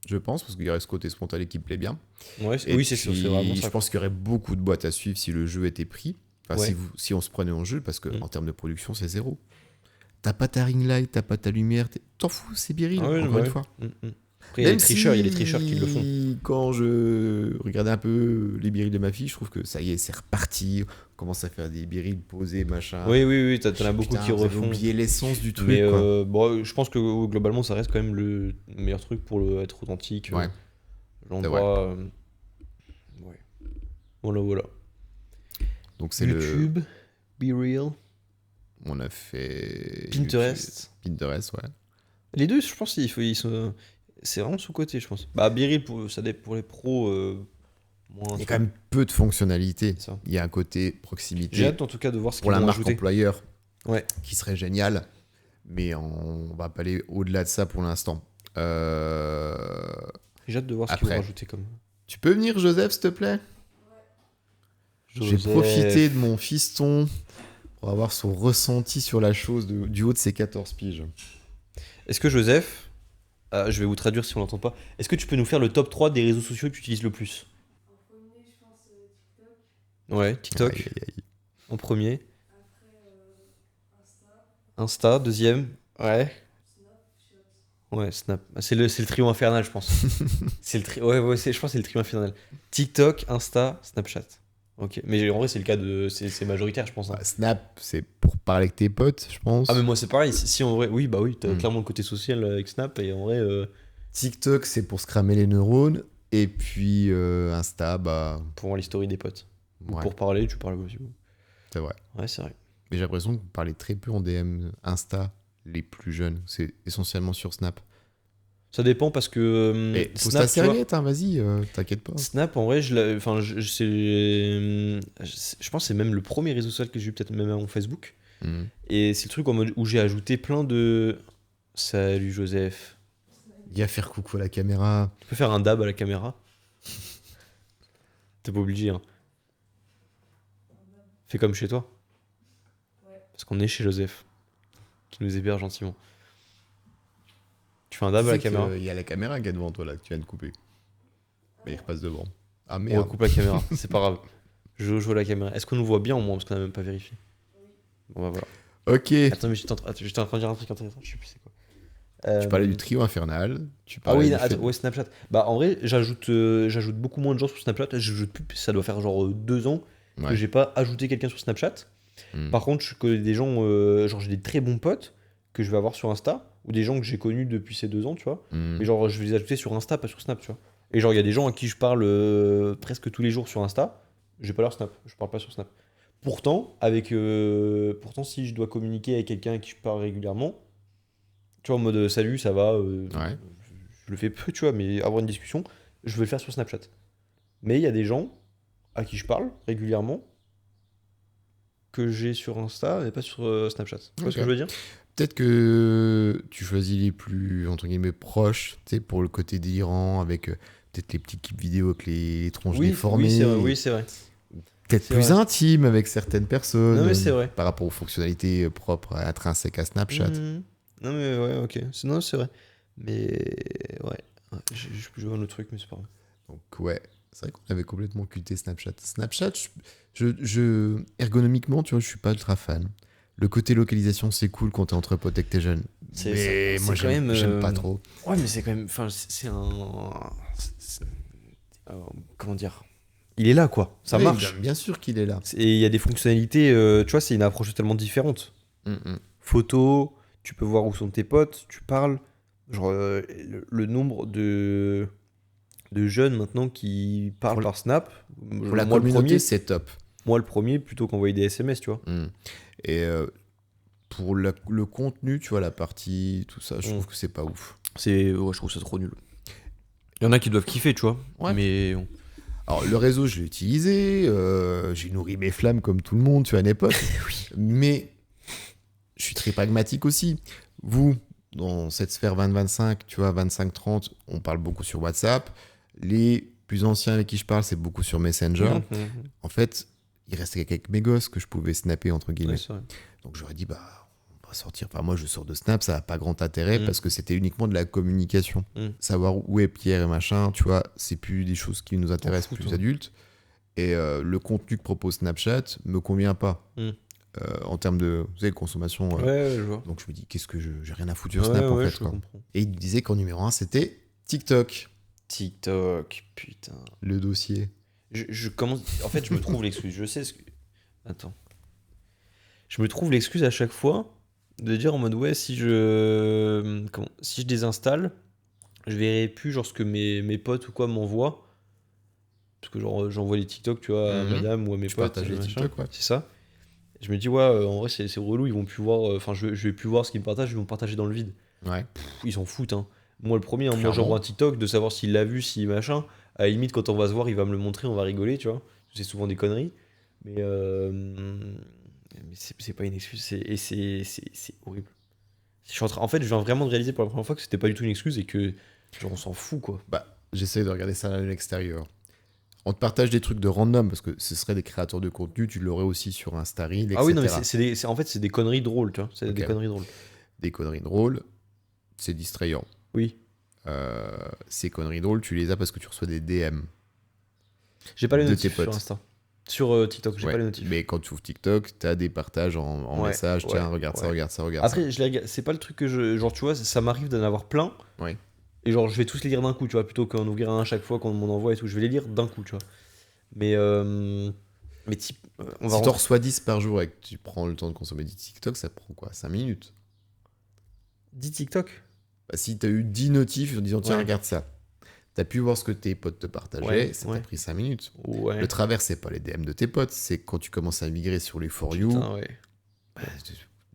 Speaker 2: Je pense, parce qu'il y aurait ce côté spontané qui me plaît bien.
Speaker 1: Ouais,
Speaker 2: Et
Speaker 1: oui, c'est vraiment
Speaker 2: puis, je
Speaker 1: ça.
Speaker 2: pense qu'il y aurait beaucoup de boîtes à suivre si le jeu était pris. Enfin,
Speaker 1: Ouais.
Speaker 2: si on se prenait en jeu, parce
Speaker 1: Mm.
Speaker 2: qu'en termes de production, c'est zéro. T'as pas ta ring light, t'as pas ta lumière, t'en fous, c'est Biril,
Speaker 1: Ah ouais,
Speaker 2: encore
Speaker 1: bah
Speaker 2: une
Speaker 1: ouais.
Speaker 2: fois.
Speaker 1: Après,
Speaker 2: Même
Speaker 1: il y a les tricheurs qui le font.
Speaker 2: si, quand je regardais un peu les birils de ma fille, je trouve que ça y est, c'est reparti. On commence à faire des birils posés, machin.
Speaker 1: Oui, t'en
Speaker 2: Je
Speaker 1: as
Speaker 2: dis,
Speaker 1: beaucoup qui
Speaker 2: putain, vous avez
Speaker 1: refont.
Speaker 2: oublié l'essence du
Speaker 1: Mais
Speaker 2: truc, quoi.
Speaker 1: bon, je pense que globalement, ça reste quand même le meilleur truc pour être authentique.
Speaker 2: Ouais, c'est vrai.
Speaker 1: L'endroit. Ouais. Voilà.
Speaker 2: Donc c'est
Speaker 1: YouTube, Be Real,
Speaker 2: On a fait...
Speaker 1: Pinterest.
Speaker 2: Pinterest, ouais.
Speaker 1: Les deux, je pense, c'est vraiment sous-côté, je pense. Bah, Be Real, pour les pros, moins un
Speaker 2: Il y a
Speaker 1: truc,
Speaker 2: quand même peu de fonctionnalités.
Speaker 1: c'est ça.
Speaker 2: Il y a un côté
Speaker 1: J'ai
Speaker 2: proximité
Speaker 1: hâte en tout cas de voir ce
Speaker 2: pour
Speaker 1: qu'ils
Speaker 2: la
Speaker 1: vont
Speaker 2: marque
Speaker 1: ajouter.
Speaker 2: employeur
Speaker 1: Ouais.
Speaker 2: qui serait génial. Mais on va pas aller au-delà de ça pour l'instant.
Speaker 1: J'ai hâte de voir ce qu'ils vont
Speaker 2: Après,
Speaker 1: rajouter comme.
Speaker 2: tu peux venir, Joseph, s'il te plaît? J'ai
Speaker 1: Joseph.
Speaker 2: profité de mon fiston pour avoir son ressenti sur la chose du haut de ses 14 piges.
Speaker 1: Est-ce que Joseph, je vais vous traduire si on l'entend pas, est-ce que tu peux nous faire le top 3 des réseaux sociaux que tu utilises le plus? Ouais, TikTok
Speaker 2: Aïe, aïe, aïe.
Speaker 1: en premier. Insta, deuxième. Ouais. Ouais, Snap. C'est le trio infernal, je pense. Ouais, je pense que c'est le trio infernal. TikTok, Insta, Snapchat. Ok. Mais en vrai, c'est le cas de. C'est majoritaire, je pense. Hein.
Speaker 2: Bah, Snap, c'est pour parler avec tes potes, je pense.
Speaker 1: Ah, mais moi, c'est pareil. Si en vrai. Oui, bah oui, t'as
Speaker 2: Mm.
Speaker 1: clairement le côté social avec Snap. Et en vrai.
Speaker 2: TikTok, c'est pour se cramer les neurones. Et puis Insta, bah.
Speaker 1: Pour voir l'histoire des potes. Ou
Speaker 2: Ouais,
Speaker 1: pour parler, tu parles aussi.
Speaker 2: c'est vrai.
Speaker 1: Ouais, c'est vrai.
Speaker 2: Mais j'ai l'impression que vous parlez très peu en DM Insta, les plus jeunes. C'est essentiellement sur Snap.
Speaker 1: Ça dépend parce que.
Speaker 2: Mais pose ta
Speaker 1: Snap, tu vois,
Speaker 2: serviette, hein, vas-y, t'inquiète pas.
Speaker 1: Snap, en vrai, enfin, je pense que c'est même le premier réseau social que j'ai eu, peut-être même avant Facebook.
Speaker 2: Mm.
Speaker 1: Et c'est le truc en mode où j'ai ajouté plein de. Salut Joseph.
Speaker 2: Il y a faire coucou à la caméra.
Speaker 1: Tu peux faire un dab à la caméra? T'es pas obligé, hein. Fais comme chez toi. Parce qu'on est chez Joseph, qui nous héberge gentiment. Tu fais un dab à la caméra?
Speaker 2: Il y a la caméra qui est devant toi là, que tu viens de couper. Mais il repasse devant. Ah
Speaker 1: On
Speaker 2: merde.
Speaker 1: recoupe la caméra, c'est pas grave. Je joue à la caméra. Est-ce qu'on nous voit bien au moins? Parce qu'on a même pas vérifié. Bon bah voilà.
Speaker 2: Ok.
Speaker 1: Attends, mais j'étais en train de dire un truc intéressant, je sais plus c'est quoi.
Speaker 2: Tu parlais du trio infernal. Tu
Speaker 1: Ah
Speaker 2: parlais
Speaker 1: oui,
Speaker 2: du fait-
Speaker 1: ouais, Snapchat. Bah en vrai, j'ajoute beaucoup moins de gens sur Snapchat. J'ajoute plus, ça doit faire genre 2 ans que
Speaker 2: Ouais.
Speaker 1: j'ai pas ajouté quelqu'un sur Snapchat.
Speaker 2: Mm.
Speaker 1: Par contre, je connais des gens, genre j'ai des très bons potes que je vais avoir sur Insta, ou des gens que j'ai connus depuis ces 2 ans, tu vois.
Speaker 2: Mm.
Speaker 1: Mais genre, je vais les ajouter sur Insta, pas sur Snap, tu vois. Et genre, il y a des gens à qui je parle presque tous les jours sur Insta, j'ai pas leur Snap, je parle pas sur Snap. Pourtant, pourtant, si je dois communiquer avec quelqu'un à qui je parle régulièrement, tu vois, en mode salut, ça va,
Speaker 2: Ouais.
Speaker 1: je le fais peu, tu vois, mais avoir une discussion, je vais le faire sur Snapchat. Mais il y a des gens à qui je parle régulièrement que j'ai sur Insta et pas sur Snapchat. Tu vois ce que
Speaker 2: Ok.
Speaker 1: je veux dire?
Speaker 2: Peut-être que tu choisis les plus, entre guillemets, proches, tu sais, pour le côté délirant, avec peut-être les petites clips vidéo avec les tronches déformées.
Speaker 1: Oui, c'est vrai, oui, c'est vrai.
Speaker 2: Peut-être
Speaker 1: c'est
Speaker 2: plus
Speaker 1: vrai.
Speaker 2: intime avec certaines personnes.
Speaker 1: Non, mais c'est vrai.
Speaker 2: Par rapport aux fonctionnalités propres, intrinsèques à Snapchat.
Speaker 1: Mhm. Non, mais ouais, ok. Non, c'est vrai. Mais ouais. Je vois un autre truc, mais c'est pas grave.
Speaker 2: Donc ouais, c'est vrai qu'on avait complètement occulté Snapchat. Snapchat, ergonomiquement, tu vois, je suis pas ultra fan. Le côté localisation, c'est cool quand t'es entre potes et que t'es jeune. Mais moi, j'aime pas trop.
Speaker 1: Ouais, mais c'est quand même. Enfin, c'est un. Comment dire? Il est là, quoi. Ça
Speaker 2: Oui,
Speaker 1: marche.
Speaker 2: bien sûr qu'il est là.
Speaker 1: Et il y a des fonctionnalités. Tu vois, c'est une approche totalement différente. Photo, tu peux voir où sont tes potes, tu parles. Genre, le nombre de jeunes maintenant qui parlent par Snap.
Speaker 2: Pour la communauté, c'est top.
Speaker 1: Moi, le premier, plutôt qu'envoyer des SMS, tu vois.
Speaker 2: Et pour le contenu, tu vois, la partie, tout ça, je trouve que c'est pas ouf.
Speaker 1: Ouais, je trouve ça trop nul. Il y en a qui doivent kiffer, tu vois.
Speaker 2: Ouais.
Speaker 1: Mais.
Speaker 2: Alors, le réseau, je l'ai utilisé. J'ai nourri mes flammes comme tout le monde, tu vois, à une époque.
Speaker 1: Oui.
Speaker 2: Mais je suis très pragmatique aussi. Vous, dans cette sphère 20-25, tu vois, 25-30, on parle beaucoup sur WhatsApp. Les plus anciens avec qui je parle, c'est beaucoup sur Messenger. En fait, il restait quelques mes gosses que je pouvais snapper, entre guillemets.
Speaker 1: Ouais,
Speaker 2: donc j'aurais dit, on va sortir. Enfin, moi, je sors de Snap, ça n'a pas grand intérêt parce que c'était uniquement de la communication. Savoir où est Pierre et machin, tu vois, c'est plus des choses qui nous intéressent plus adultes. Et le contenu que propose Snapchat me convient pas. En termes de consommation.
Speaker 1: Ouais, je vois.
Speaker 2: Donc je me dis, qu'est-ce que j'ai rien à foutre sur Snap, en fait. Quoi. Et il disait qu'en numéro 1, c'était TikTok.
Speaker 1: TikTok, putain.
Speaker 2: Le dossier.
Speaker 1: Je commence. En fait, je me trouve l'excuse. Je sais ce que. Attends. Je me trouve l'excuse à chaque fois de dire en mode ouais, si je désinstalle, je verrai plus genre ce que mes potes ou quoi m'envoient. Parce que genre j'envoie les TikTok, tu vois, à madame ou à mes potes.
Speaker 2: Partage les TikTok, ouais.
Speaker 1: C'est ça. Et je me dis ouais, en vrai c'est relou, ils vont plus voir. Enfin, je vais plus voir ce qu'ils me partagent, ils vont partager dans le vide.
Speaker 2: Ouais.
Speaker 1: Ils s'en foutent, hein. Moi, le premier, moi j'envoie un TikTok de savoir s'il l'a vu, si machin. À la limite, quand on va se voir, il va me le montrer, on va rigoler, tu vois. C'est souvent des conneries. Mais c'est pas une excuse, c'est horrible. En fait, je viens vraiment de réaliser pour la première fois que c'était pas du tout une excuse et que genre on s'en fout, quoi.
Speaker 2: J'essaie de regarder ça à l'extérieur. On te partage des trucs de random parce que ce serait des créateurs de contenu, tu l'aurais aussi sur Insta Reel, etc.
Speaker 1: Ah oui, non, mais en fait, c'est des conneries drôles, tu vois. C'est des conneries drôles.
Speaker 2: Des conneries drôles, c'est distrayant.
Speaker 1: Oui.
Speaker 2: Ces conneries drôles, tu les as parce que tu reçois des DM.
Speaker 1: J'ai pas les notifs sur Insta. Sur TikTok, j'ai pas les notifs.
Speaker 2: Mais quand tu ouvres TikTok, t'as des partages en message. Tiens, regarde ça, regarde ça, regarde
Speaker 1: Après, ça. C'est pas le truc que genre, tu vois, ça m'arrive d'en avoir plein.
Speaker 2: Ouais.
Speaker 1: Et genre, je vais tous les lire d'un coup, tu vois, plutôt qu'en ouvrir un à chaque fois qu'on m'en envoie et tout. Je vais les lire d'un coup, tu vois. Mais si
Speaker 2: t'en reçois 10 par jour et que tu prends le temps de consommer 10 TikTok, ça prend quoi, 5 minutes
Speaker 1: 10 TikTok
Speaker 2: si t'as eu 10 notifs en disant tiens, regarde ça. T'as pu voir ce que tes potes te partageaient, ça t'a pris 5 minutes. Le travers, c'est pas les DM de tes potes, c'est quand tu commences à migrer sur les For You.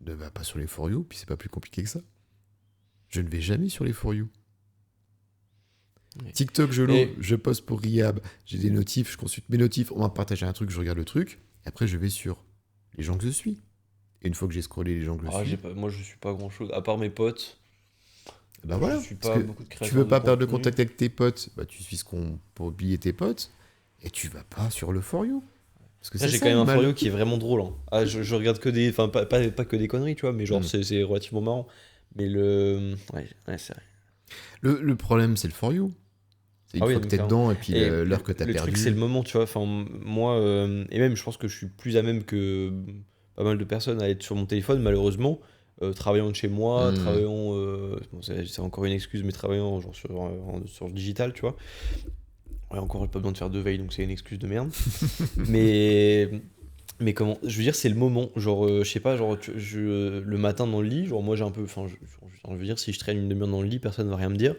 Speaker 2: Ne va pas sur les For You, puis c'est pas plus compliqué que ça. Je ne vais jamais sur les For You. TikTok, je poste pour Riyab, j'ai des notifs, je consulte mes notifs, on m'a partagé un truc, je regarde le truc, et après je vais sur les gens que je suis. Et une fois que j'ai scrollé les gens que je suis...
Speaker 1: moi je suis pas grand chose, à part mes potes.
Speaker 2: Voilà,
Speaker 1: je suis pas beaucoup de créateurs.
Speaker 2: Tu veux pas perdre de contact avec tes potes, tu suis ce qu'on pour oublier tes potes, et tu vas pas sur le For You. Parce que
Speaker 1: j'ai quand même un For You qui est vraiment drôle. Hein. Je regarde que des... Enfin, pas que des conneries, tu vois, mais genre c'est relativement marrant. Mais Ouais, c'est vrai.
Speaker 2: Le problème, c'est le For You. C'est une fois que t'es dedans et puis l'heure que t'as perdu.
Speaker 1: Le truc, c'est le moment, tu vois. Enfin, moi, et même, je pense que je suis plus à même que pas mal de personnes à être sur mon téléphone, malheureusement. Travaillant de chez moi, travaillant. C'est encore une excuse, mais travaillant genre sur le digital, tu vois. Ouais, encore, j'ai pas besoin de faire de veille, donc c'est une excuse de merde. Mais comment. Je veux dire, c'est le moment. Genre, je sais pas, genre, le matin dans le lit, genre, moi j'ai un peu. Enfin, je veux dire, si je traîne une demi-heure dans le lit, personne va rien me dire.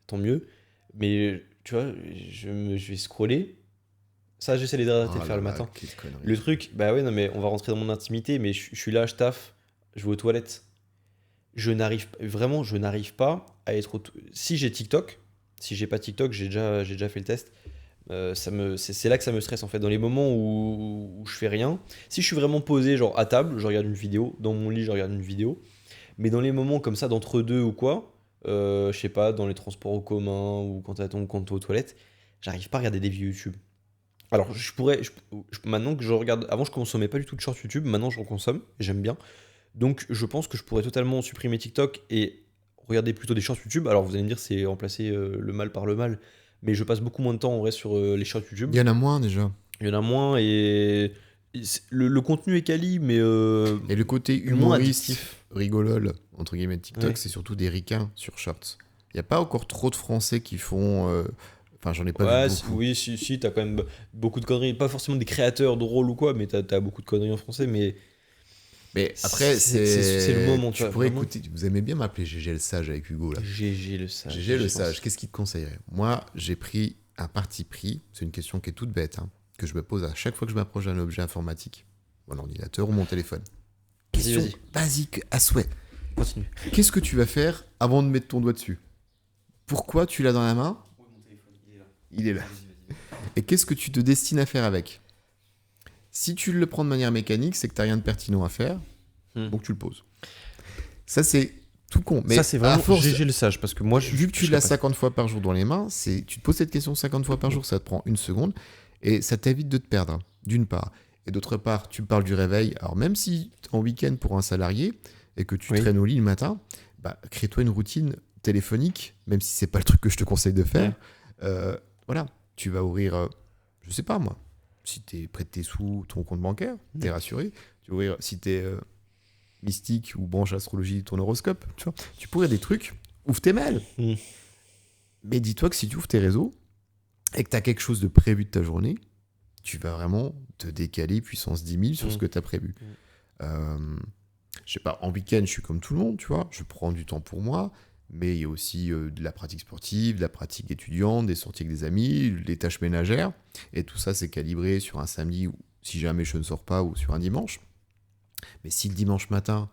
Speaker 1: Tant mieux. Mais tu vois, je vais scroller. Ça, j'essaie de faire le matin. Le truc, bah ouais, non, mais on va rentrer dans mon intimité, mais je suis là, je taffe, je vais aux toilettes. Je n'arrive pas à être. Si j'ai TikTok, si j'ai pas TikTok, j'ai déjà fait le test. C'est là que ça me stresse en fait. Dans les moments où je fais rien, si je suis vraiment posé, genre à table, je regarde une vidéo. Dans mon lit, je regarde une vidéo. Mais dans les moments comme ça, d'entre-deux ou quoi. Je sais pas, dans les transports en commun ou quand t'es aux toilettes, j'arrive pas à regarder des vidéos YouTube. Alors, maintenant que je regarde, avant je consommais pas du tout de shorts YouTube, maintenant je consomme, j'aime bien. Donc, je pense que je pourrais totalement supprimer TikTok et regarder plutôt des shorts YouTube. Alors, vous allez me dire, c'est remplacer le mal par le mal, mais je passe beaucoup moins de temps en vrai sur les shorts YouTube.
Speaker 2: Il y en a moins déjà.
Speaker 1: Il y en a moins et Le contenu est quali, mais
Speaker 2: Et le côté
Speaker 1: moins
Speaker 2: humoriste,
Speaker 1: addictif.
Speaker 2: rigolol, entre guillemets, de TikTok,
Speaker 1: Ouais.
Speaker 2: c'est surtout des ricains sur Shorts. Il n'y a pas encore trop de Français qui font... Enfin, j'en ai pas vu
Speaker 1: Ouais,
Speaker 2: beaucoup.
Speaker 1: oui, si, t'as quand même beaucoup de conneries. Pas forcément des créateurs drôles ou quoi, mais t'as beaucoup de conneries en français. Mais
Speaker 2: Mais après,
Speaker 1: c'est le moment, tu
Speaker 2: tu
Speaker 1: vois.
Speaker 2: pourrais
Speaker 1: Vraiment.
Speaker 2: écouter... Vous aimez bien m'appeler GG le Sage avec Hugo, là.
Speaker 1: GG le sage.
Speaker 2: GG le
Speaker 1: je pense.
Speaker 2: Sage, qu'est-ce qu'il te conseillerait? Moi, j'ai pris un parti pris. C'est une question qui est toute bête, hein, que je me pose à chaque fois que je m'approche d'un objet informatique. Mon ordinateur ou mon téléphone.
Speaker 1: Vas-y,
Speaker 2: Question
Speaker 1: vas-y.
Speaker 2: basique à souhait.
Speaker 1: Continue.
Speaker 2: Qu'est-ce que tu vas faire avant de mettre ton doigt dessus? Pourquoi tu l'as dans la main? Il est là. Et qu'est-ce que tu te destines à faire avec? Si tu le prends de manière mécanique, c'est que tu n'as rien de pertinent à faire, donc tu le poses. Ça, c'est tout con. Mais
Speaker 1: ça, c'est
Speaker 2: à
Speaker 1: vraiment
Speaker 2: force,
Speaker 1: GG le sage. Parce que moi,
Speaker 2: vu que tu l'as 50 fois par jour dans les mains, tu te poses cette question 50 fois par jour, ça te prend une seconde, et ça t'évite de te perdre, d'une part. Et d'autre part, tu parles du réveil. Alors même si tu es en week-end pour un salarié, et que tu traînes au lit le matin, bah, crée-toi une routine téléphonique, même si c'est pas le truc que je te conseille de faire. Voilà, tu vas ouvrir, je sais pas moi, si tu es près de tes sous, ton compte bancaire, tu es rassuré. Tu vas ouvrir, si tu es mystique ou branche astrologie, ton horoscope, tu vois. Tu pourrais des trucs, ouvre tes mails. Mais dis-toi que si tu ouvres tes réseaux et que tu as quelque chose de prévu de ta journée, tu vas vraiment te décaler puissance 10 000 sur ce que tu as prévu. Je sais pas, en week-end, je suis comme tout le monde, tu vois. Je prends du temps pour moi, mais il y a aussi de la pratique sportive, de la pratique étudiante, des sorties avec des amis, les tâches ménagères. Et tout ça, c'est calibré sur un samedi, ou si jamais je ne sors pas, ou sur un dimanche. Mais si le dimanche matin,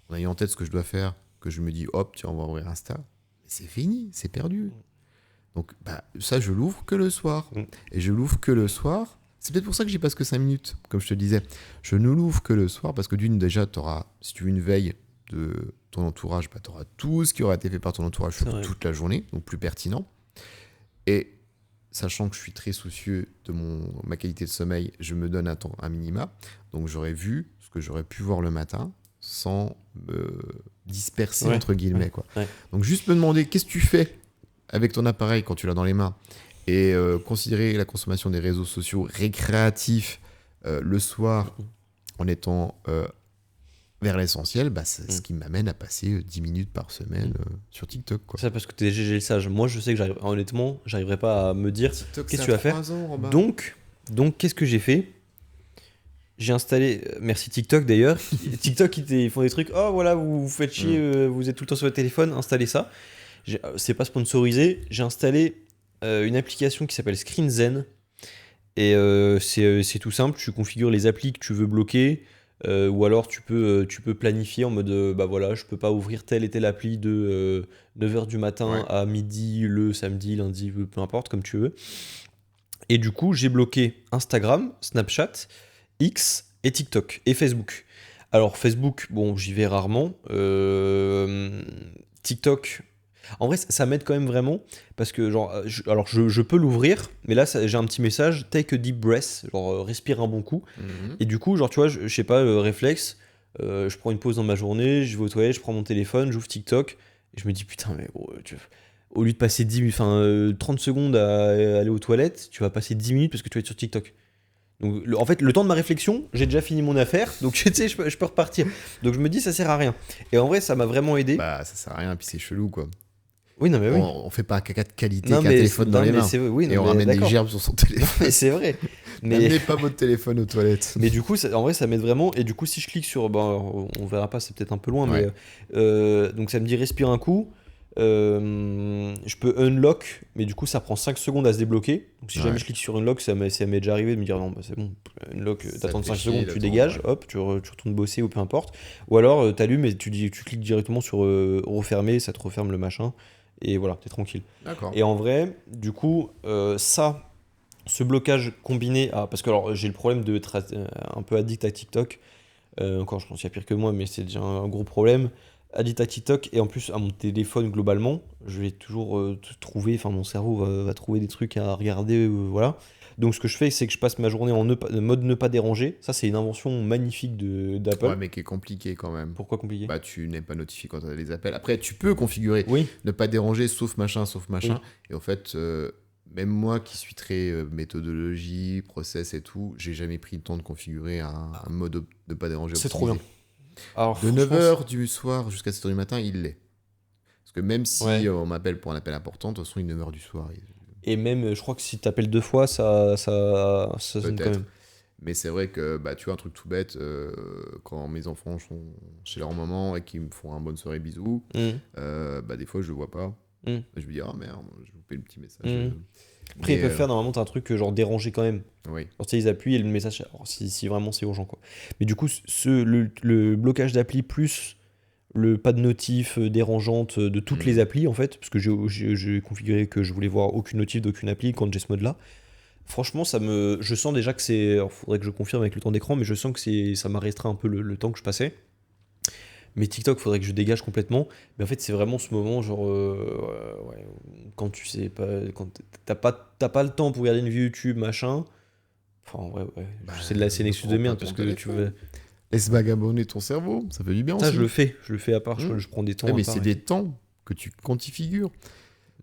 Speaker 2: en ayant en tête ce que je dois faire, que je me dis, hop, tiens, on va ouvrir Insta, c'est fini, c'est perdu. Donc, bah, ça, je l'ouvre que le soir. Et je l'ouvre que le soir. C'est peut-être pour ça que j'y passe que 5 minutes, comme je te disais. Je ne l'ouvre que le soir parce que d'une, déjà, tu auras, si tu veux une veille de ton entourage, bah, tu auras tout ce qui aura été fait par ton entourage sur toute la journée, donc plus pertinent. Et sachant que je suis très soucieux de ma qualité de sommeil, je me donne un temps, un minima. Donc j'aurais vu ce que j'aurais pu voir le matin sans me disperser, entre guillemets. Quoi. Donc juste me demander, qu'est-ce que tu fais avec ton appareil quand tu l'as dans les mains et considérer la consommation des réseaux sociaux récréatifs le soir en étant vers l'essentiel, bah, c'est ce qui m'amène à passer 10 minutes par semaine sur TikTok. Quoi.
Speaker 1: Ça parce que t'es GG le sage. Moi, je sais que honnêtement, j'arriverai pas à me dire qu'est-ce que tu vas faire. Donc, qu'est-ce que j'ai fait? J'ai installé, merci TikTok d'ailleurs. TikTok, ils font des trucs. Oh voilà, vous faites chier, vous êtes tout le temps sur votre téléphone, installez ça. C'est pas sponsorisé. J'ai installé une application qui s'appelle ScreenZen. Et c'est tout simple. Tu configures les applis que tu veux bloquer. Ou alors tu peux planifier en mode bah voilà, je peux pas ouvrir telle et telle appli de 9h du matin à midi, le samedi, lundi, peu importe, comme tu veux. Et du coup, j'ai bloqué Instagram, Snapchat, X et TikTok et Facebook. Alors Facebook, bon, j'y vais rarement. TikTok, en vrai, ça m'aide quand même vraiment parce que genre, je peux l'ouvrir, mais là, j'ai un petit message, take a deep breath, genre respire un bon coup. Et du coup, genre, tu vois, je sais pas, réflexe, je prends une pause dans ma journée, je vais aux toilettes, je prends mon téléphone, j'ouvre TikTok, et je me dis, putain, mais au lieu de passer 30 secondes à aller aux toilettes, tu vas passer 10 minutes parce que tu vas être sur TikTok. Donc, en fait, le temps de ma réflexion, j'ai déjà fini mon affaire, donc tu sais, je peux repartir. Donc je me dis, ça sert à rien. Et en vrai, ça m'a vraiment aidé.
Speaker 2: Bah, ça sert à rien, puis c'est chelou, quoi.
Speaker 1: Oui, non, mais oui.
Speaker 2: On fait pas un caca de qualité qu'un téléphone dans les mains. Et on ramène des gerbes sur son téléphone.
Speaker 1: Non, mais c'est vrai.
Speaker 2: N'amenez pas votre téléphone aux toilettes.
Speaker 1: Mais du coup, en vrai, ça m'aide vraiment. Et du coup, si je clique sur. On verra pas, c'est peut-être un peu loin, mais. Donc ça me dit respire un coup. Je peux unlock, mais du coup, ça prend 5 secondes à se débloquer. Donc si jamais je clique sur unlock, ça m'est déjà arrivé de me dire non, bah, c'est bon, unlock, t'attends 5 secondes, tu dégages, hop, tu retournes bosser ou peu importe. Ou alors, t'allumes et tu cliques directement sur refermer, ça te referme le machin. Et voilà, t'es tranquille.
Speaker 2: D'accord.
Speaker 1: Et en vrai, du coup, ce blocage combiné à. Parce que alors, j'ai le problème d'être un peu addict à TikTok. Encore, je pense qu'il y a pire que moi, mais c'est déjà un gros problème. Addict à TikTok et en plus à mon téléphone globalement, je vais toujours trouver. Enfin, mon cerveau va trouver des trucs à regarder. Voilà. Donc, ce que je fais, c'est que je passe ma journée en mode ne pas déranger. Ça, c'est une invention magnifique d'Apple.
Speaker 2: Ouais, mais qui est compliqué quand même.
Speaker 1: Pourquoi compliqué ?
Speaker 2: Bah, tu n'es pas notifié quand tu as des appels. Après, tu peux configurer
Speaker 1: oui.
Speaker 2: ne pas déranger, sauf machin. Et en fait, même moi qui suis très méthodologie, process et tout, j'ai jamais pris le temps de configurer un mode de pas déranger.
Speaker 1: C'est trop bien.
Speaker 2: Alors, de 9h du soir jusqu'à 7h du matin, il l'est. Parce que même si on m'appelle pour un appel important, de toute façon, il est 9h du soir.
Speaker 1: Et même, je crois que si tu appelles 2 fois, ça sonne quand même.
Speaker 2: Mais c'est vrai que, tu vois, un truc tout bête, quand mes enfants sont chez leur maman et qu'ils me font un bonne soirée, bisous, des fois, je le vois pas. Je me dis, oh merde, je vous fais le petit message.
Speaker 1: Après, ils peuvent faire, normalement, t'as un truc genre déranger quand même.
Speaker 2: Oui.
Speaker 1: Alors, tu sais, ils appuient et le message, alors, si vraiment c'est urgent, quoi. Mais du coup, le blocage d'appli plus le pas de notif dérangeante de toutes les applis, en fait, parce que j'ai configuré que je voulais voir aucune notif d'aucune appli quand j'ai ce mode-là. Franchement, je sens déjà que c'est. Alors, faudrait que je confirme avec le temps d'écran, mais je sens que ça m'a restreint un peu le temps que je passais. Mais TikTok, faudrait que je dégage complètement. Mais en fait, c'est vraiment ce moment, genre, quand tu sais pas, quand t'as pas le temps pour regarder une vidéo YouTube, machin. Enfin, ouais. C'est une excuse de merde parce que tu veux.
Speaker 2: Laisse vagabonder ton cerveau, ça fait du bien
Speaker 1: Ça,
Speaker 2: aussi.
Speaker 1: je le fais à part, je prends des temps.
Speaker 2: Mais c'est des temps que tu configures.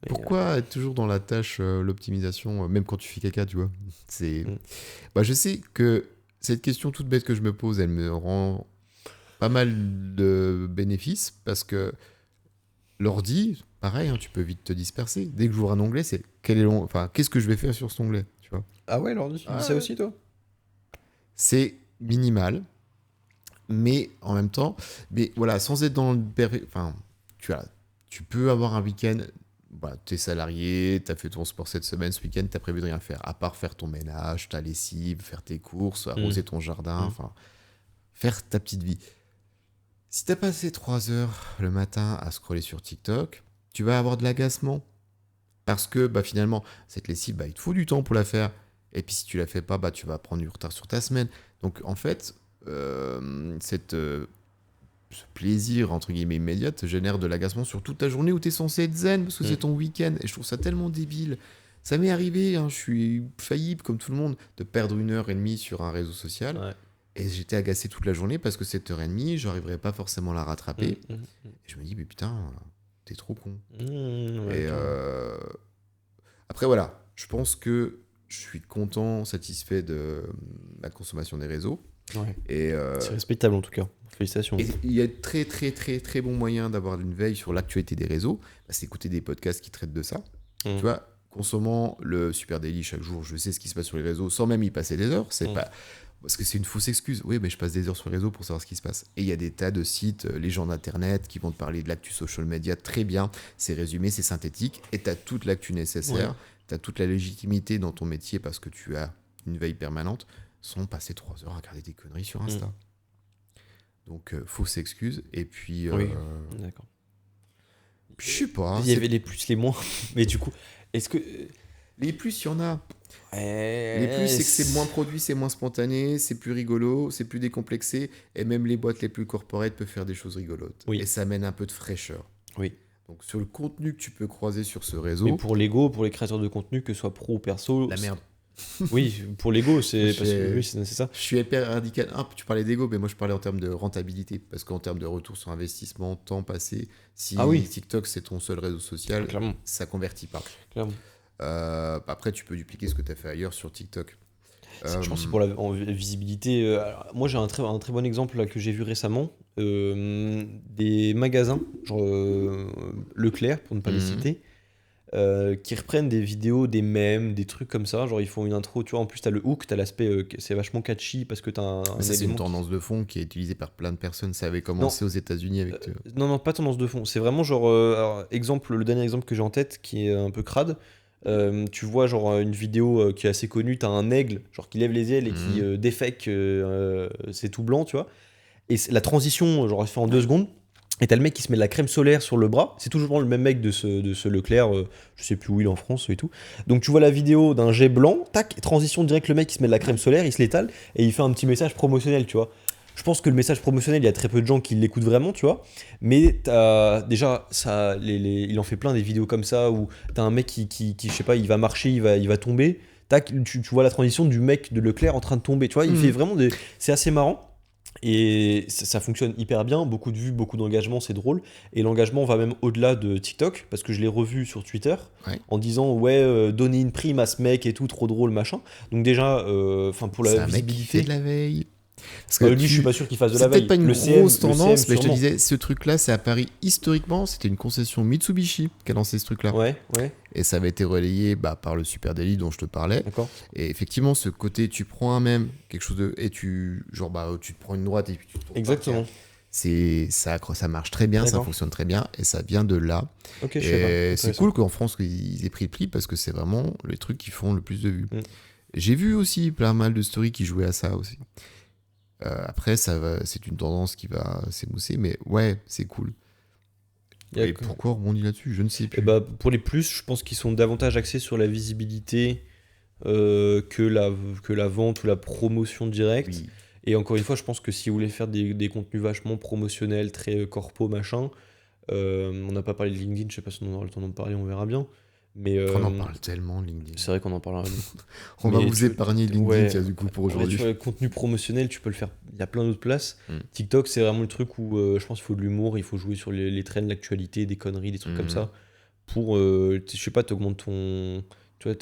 Speaker 2: Pourquoi être toujours dans la tâche, l'optimisation, même quand tu fais caca, tu vois je sais que cette question toute bête que je me pose, elle me rend pas mal de bénéfices parce que l'ordi, pareil, tu peux vite te disperser. Dès que j'ouvre un onglet, c'est qu'est-ce que je vais faire sur cet onglet, tu vois.
Speaker 1: Ah ouais, l'ordi, tu dis ça aussi, toi ?
Speaker 2: C'est minimal, mais en même temps, voilà, sans être dans le tu peux avoir un week-end. T'es salarié, t'as fait ton sport cette semaine, ce week-end, t'as prévu de rien faire, à part faire ton ménage, ta lessive, faire tes courses, arroser ton jardin, faire ta petite vie. Si t'as passé 3 heures le matin à scroller sur TikTok, tu vas avoir de l'agacement. Parce que finalement, cette lessive, il te faut du temps pour la faire. Et puis si tu la fais pas, tu vas prendre du retard sur ta semaine. Donc en fait, ce plaisir, entre guillemets, immédiat, te génère de l'agacement sur toute ta journée où tu es censé être zen, parce que c'est ton week-end. Et je trouve ça tellement débile. Ça m'est arrivé, je suis faillible, comme tout le monde, de perdre 1h30 sur un réseau social.
Speaker 1: Ouais.
Speaker 2: Et j'étais agacé toute la journée parce que cette heure et demie, j'arriverais pas forcément à la rattraper. Et je me dis, mais putain, t'es trop con. Après, voilà, je pense que je suis content, satisfait de la consommation des réseaux.
Speaker 1: Ouais.
Speaker 2: Et
Speaker 1: c'est respectable en tout cas. Félicitations.
Speaker 2: Et il y a très très très très bon moyen d'avoir une veille sur l'actualité des réseaux. C'est écouter des podcasts qui traitent de ça. Tu vois, consommant le Super Daily chaque jour, je sais ce qui se passe sur les réseaux sans même y passer des heures. C'est pas parce que c'est une fausse excuse. Oui, mais je passe des heures sur les réseaux pour savoir ce qui se passe. Et il y a des tas de sites, les gens d'internet qui vont te parler de l'actu social media très bien. C'est résumé, c'est synthétique et tu as toute l'actu nécessaire. Tu as toute la légitimité dans ton métier parce que tu as une veille permanente, sans passer 3 heures à regarder des conneries sur Insta. Donc, fausse excuse. Et puis.
Speaker 1: D'accord.
Speaker 2: Je sais pas.
Speaker 1: Il y avait les plus, les moins. Mais du coup, est-ce que.
Speaker 2: Les plus, il y en a. Les plus, c'est que c'est moins produit, c'est moins spontané, c'est plus rigolo, c'est plus décomplexé. Et même les boîtes les plus corporate peuvent faire des choses rigolotes. Et ça amène un peu de fraîcheur.
Speaker 1: Oui.
Speaker 2: Donc, sur le contenu que tu peux croiser sur ce réseau.
Speaker 1: Mais pour l'ego, pour les créateurs de contenu, que ce soit pro ou perso.
Speaker 2: La merde.
Speaker 1: Oui, pour l'ego, c'est parce que oui, c'est ça.
Speaker 2: Je suis hyper radical. Tu parlais d'ego, mais moi je parlais en termes de rentabilité. Parce qu'en termes de retour sur investissement, temps passé, si TikTok c'est ton seul réseau social, ça convertit pas.
Speaker 1: Clairement.
Speaker 2: Après, tu peux dupliquer ce que tu as fait ailleurs sur TikTok.
Speaker 1: Je pense que c'est pour la visibilité. Moi, j'ai un très bon exemple là, que j'ai vu récemment. Des magasins, genre Leclerc, pour ne pas les citer, qui reprennent des vidéos, des mèmes, des trucs comme ça. Genre, ils font une intro, tu vois. En plus, t'as le hook, t'as l'aspect, c'est vachement catchy parce que t'as un.
Speaker 2: Ça, c'est une tendance de fond qui est utilisée par plein de personnes. Ça avait commencé aux États-Unis avec.
Speaker 1: Non, pas tendance de fond. C'est vraiment genre. Alors, le dernier exemple que j'ai en tête qui est un peu crade. Tu vois genre une vidéo qui est assez connue, t'as un aigle genre qui lève les ailes et qui défèque, c'est tout blanc, tu vois, et la transition genre elle se fait en 2 secondes et t'as le mec qui se met de la crème solaire sur le bras, c'est toujours le même mec de ce Leclerc, je sais plus où il est en France et tout, donc tu vois la vidéo d'un jet blanc, tac, transition direct, le mec qui se met de la crème solaire, il se l'étale et il fait un petit message promotionnel, tu vois. Je pense que le message promotionnel, il y a très peu de gens qui l'écoutent vraiment, tu vois. Mais déjà, il en fait plein des vidéos comme ça où t'as un mec qui je sais pas, il va marcher, il va tomber. Tac, tu vois la transition du mec de Leclerc en train de tomber, tu vois. Il fait vraiment c'est assez marrant. Et ça fonctionne hyper bien, beaucoup de vues, beaucoup d'engagement, c'est drôle. Et l'engagement va même au-delà de TikTok, parce que je l'ai revu sur Twitter,
Speaker 2: Ouais.
Speaker 1: en disant ouais, donner une prime à ce mec et tout, trop drôle, machin. Donc déjà, pour
Speaker 2: C'est
Speaker 1: la
Speaker 2: un mec qui fait
Speaker 1: visibilité,
Speaker 2: de la veille. Parce que
Speaker 1: lui je suis pas sûr qu'il fasse de la
Speaker 2: c'est peut-être
Speaker 1: veille.
Speaker 2: pas une
Speaker 1: Le CM,
Speaker 2: grosse tendance, mais je te
Speaker 1: sûrement.
Speaker 2: disais, ce truc-là, c'est à Paris historiquement, c'était une concession Mitsubishi qui a lancé ce truc-là.
Speaker 1: Ouais,
Speaker 2: Et ça avait été relayé par le Super Daily dont je te parlais.
Speaker 1: d'accord.
Speaker 2: Et effectivement, ce côté, tu prends un même, quelque chose de. Et tu. Genre, tu te prends une droite et puis tu te tournes par
Speaker 1: Exactement.
Speaker 2: terre. Ça marche très bien, ça
Speaker 1: D'accord.
Speaker 2: fonctionne très bien, et ça vient de là.
Speaker 1: Ok, je sais pas.
Speaker 2: Et c'est
Speaker 1: Intéressant.
Speaker 2: cool qu'en France, ils aient pris le prix parce que c'est vraiment les trucs qui font le plus de vues.
Speaker 1: Mm.
Speaker 2: J'ai vu aussi pas mal de stories qui jouaient à ça aussi. Après, c'est une tendance qui va s'émousser, mais ouais, c'est cool.
Speaker 1: Y a
Speaker 2: Et
Speaker 1: que-
Speaker 2: pourquoi on rebondit là-dessus? Je ne sais
Speaker 1: Et
Speaker 2: plus.
Speaker 1: bah, pour les plus, je pense qu'ils sont davantage axés sur la visibilité que la vente ou la promotion directe.
Speaker 2: Oui.
Speaker 1: Et encore une fois, je pense que si vous voulez faire des contenus vachement promotionnels, très corpo, machin, on n'a pas parlé de LinkedIn, je sais pas si on aura le temps d'en parler, on verra bien. Mais
Speaker 2: On en parle tellement, LinkedIn.
Speaker 1: c'est vrai qu'on en parlera beaucoup.
Speaker 2: On va
Speaker 1: Mais
Speaker 2: vous épargner LinkedIn,
Speaker 1: ouais,
Speaker 2: tiens, du coup, pour
Speaker 1: on est
Speaker 2: aujourd'hui.
Speaker 1: sur le contenu promotionnel, tu peux le faire, il y a plein d'autres places.
Speaker 2: Mm.
Speaker 1: TikTok, c'est vraiment le truc où je pense qu'il faut de l'humour, il faut jouer sur les trends, l'actualité, des conneries, des trucs comme ça, pour, je sais pas, t'augmentes ton, tu vois,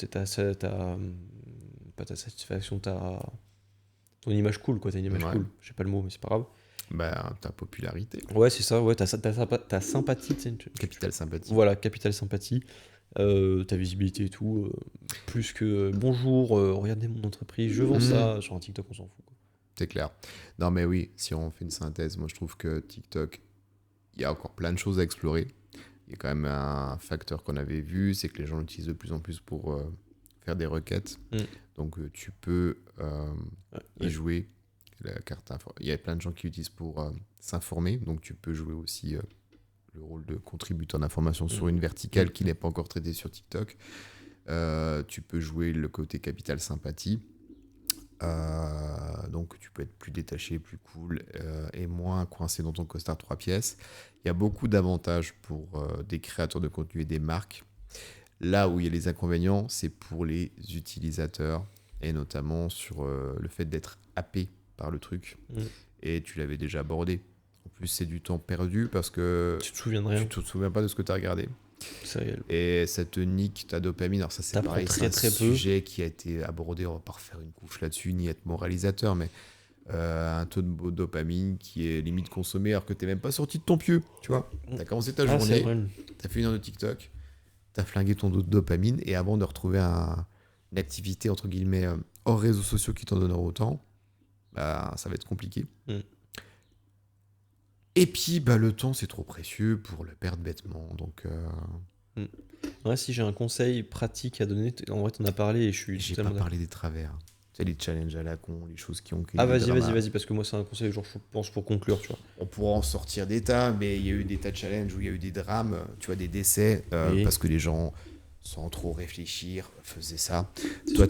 Speaker 1: pas ta satisfaction, ton image cool, quoi, t'as une image
Speaker 2: Ouais.
Speaker 1: cool, je sais pas le mot, mais c'est pas grave.
Speaker 2: Ta popularité.
Speaker 1: Ouais, c'est ça, ouais, ta sympathie, tu sais,
Speaker 2: Capital sympathie.
Speaker 1: voilà, capital sympathie, ta visibilité et tout, plus que bonjour, regardez mon entreprise, je vends ça, sur un TikTok, on s'en fout, quoi.
Speaker 2: C'est clair. Non, mais oui, si on fait une synthèse, moi je trouve que TikTok, il y a encore plein de choses à explorer. Il y a quand même un facteur qu'on avait vu, c'est que les gens l'utilisent de plus en plus pour faire des requêtes.
Speaker 1: Mm.
Speaker 2: Donc tu peux y
Speaker 1: Ouais.
Speaker 2: jouer. Il y a plein de gens qui l'utilisent pour s'informer, donc tu peux jouer aussi le rôle de contributeur d'information sur une verticale qui n'est pas encore traitée sur TikTok. Tu peux jouer le côté capital sympathie. Donc tu peux être plus détaché, plus cool et moins coincé dans ton costard 3 pièces. Il y a beaucoup d'avantages pour des créateurs de contenu et des marques. Là où il y a les inconvénients, c'est pour les utilisateurs et notamment sur le fait d'être happé par le truc. Et tu l'avais déjà abordé. En plus, c'est du temps perdu parce que
Speaker 1: Tu te souviens de rien,
Speaker 2: tu te souviens pas de ce que tu as regardé.
Speaker 1: c'est réel.
Speaker 2: Et ça te nique ta dopamine. Alors ça, c'est
Speaker 1: T'apprends
Speaker 2: pareil,
Speaker 1: très,
Speaker 2: c'est un
Speaker 1: très peu.
Speaker 2: sujet qui a été abordé. On va pas refaire une couche là-dessus, ni être moralisateur, mais un taux de dopamine qui est limite consommé alors que t'es même pas sorti de ton pieu. Tu vois, t'as commencé ta
Speaker 1: Ah, c'est
Speaker 2: journée,
Speaker 1: vrai.
Speaker 2: t'as fait une heure de TikTok, t'as flingué ton taux de dopamine, et avant de retrouver une activité entre guillemets hors réseaux sociaux qui t'en donnera autant, ça va être compliqué. Et puis le temps c'est trop précieux pour le perdre bêtement, donc
Speaker 1: Ouais, si j'ai un conseil pratique à donner, en vrai, t'en as parlé et je suis
Speaker 2: j'ai
Speaker 1: totalement
Speaker 2: pas
Speaker 1: d'accord.
Speaker 2: parlé des travers. Tu sais, les challenges à la con, les choses qui ont créé
Speaker 1: Ah,
Speaker 2: des dramas.
Speaker 1: vas-y, parce que moi, c'est un conseil, genre, je pense pour conclure, tu vois.
Speaker 2: On pourra en sortir des tas, mais il y a eu des tas de challenges où il y a eu des drames, tu vois, des décès,
Speaker 1: Oui.
Speaker 2: parce que les gens, sans trop réfléchir, faisaient ça. Toi,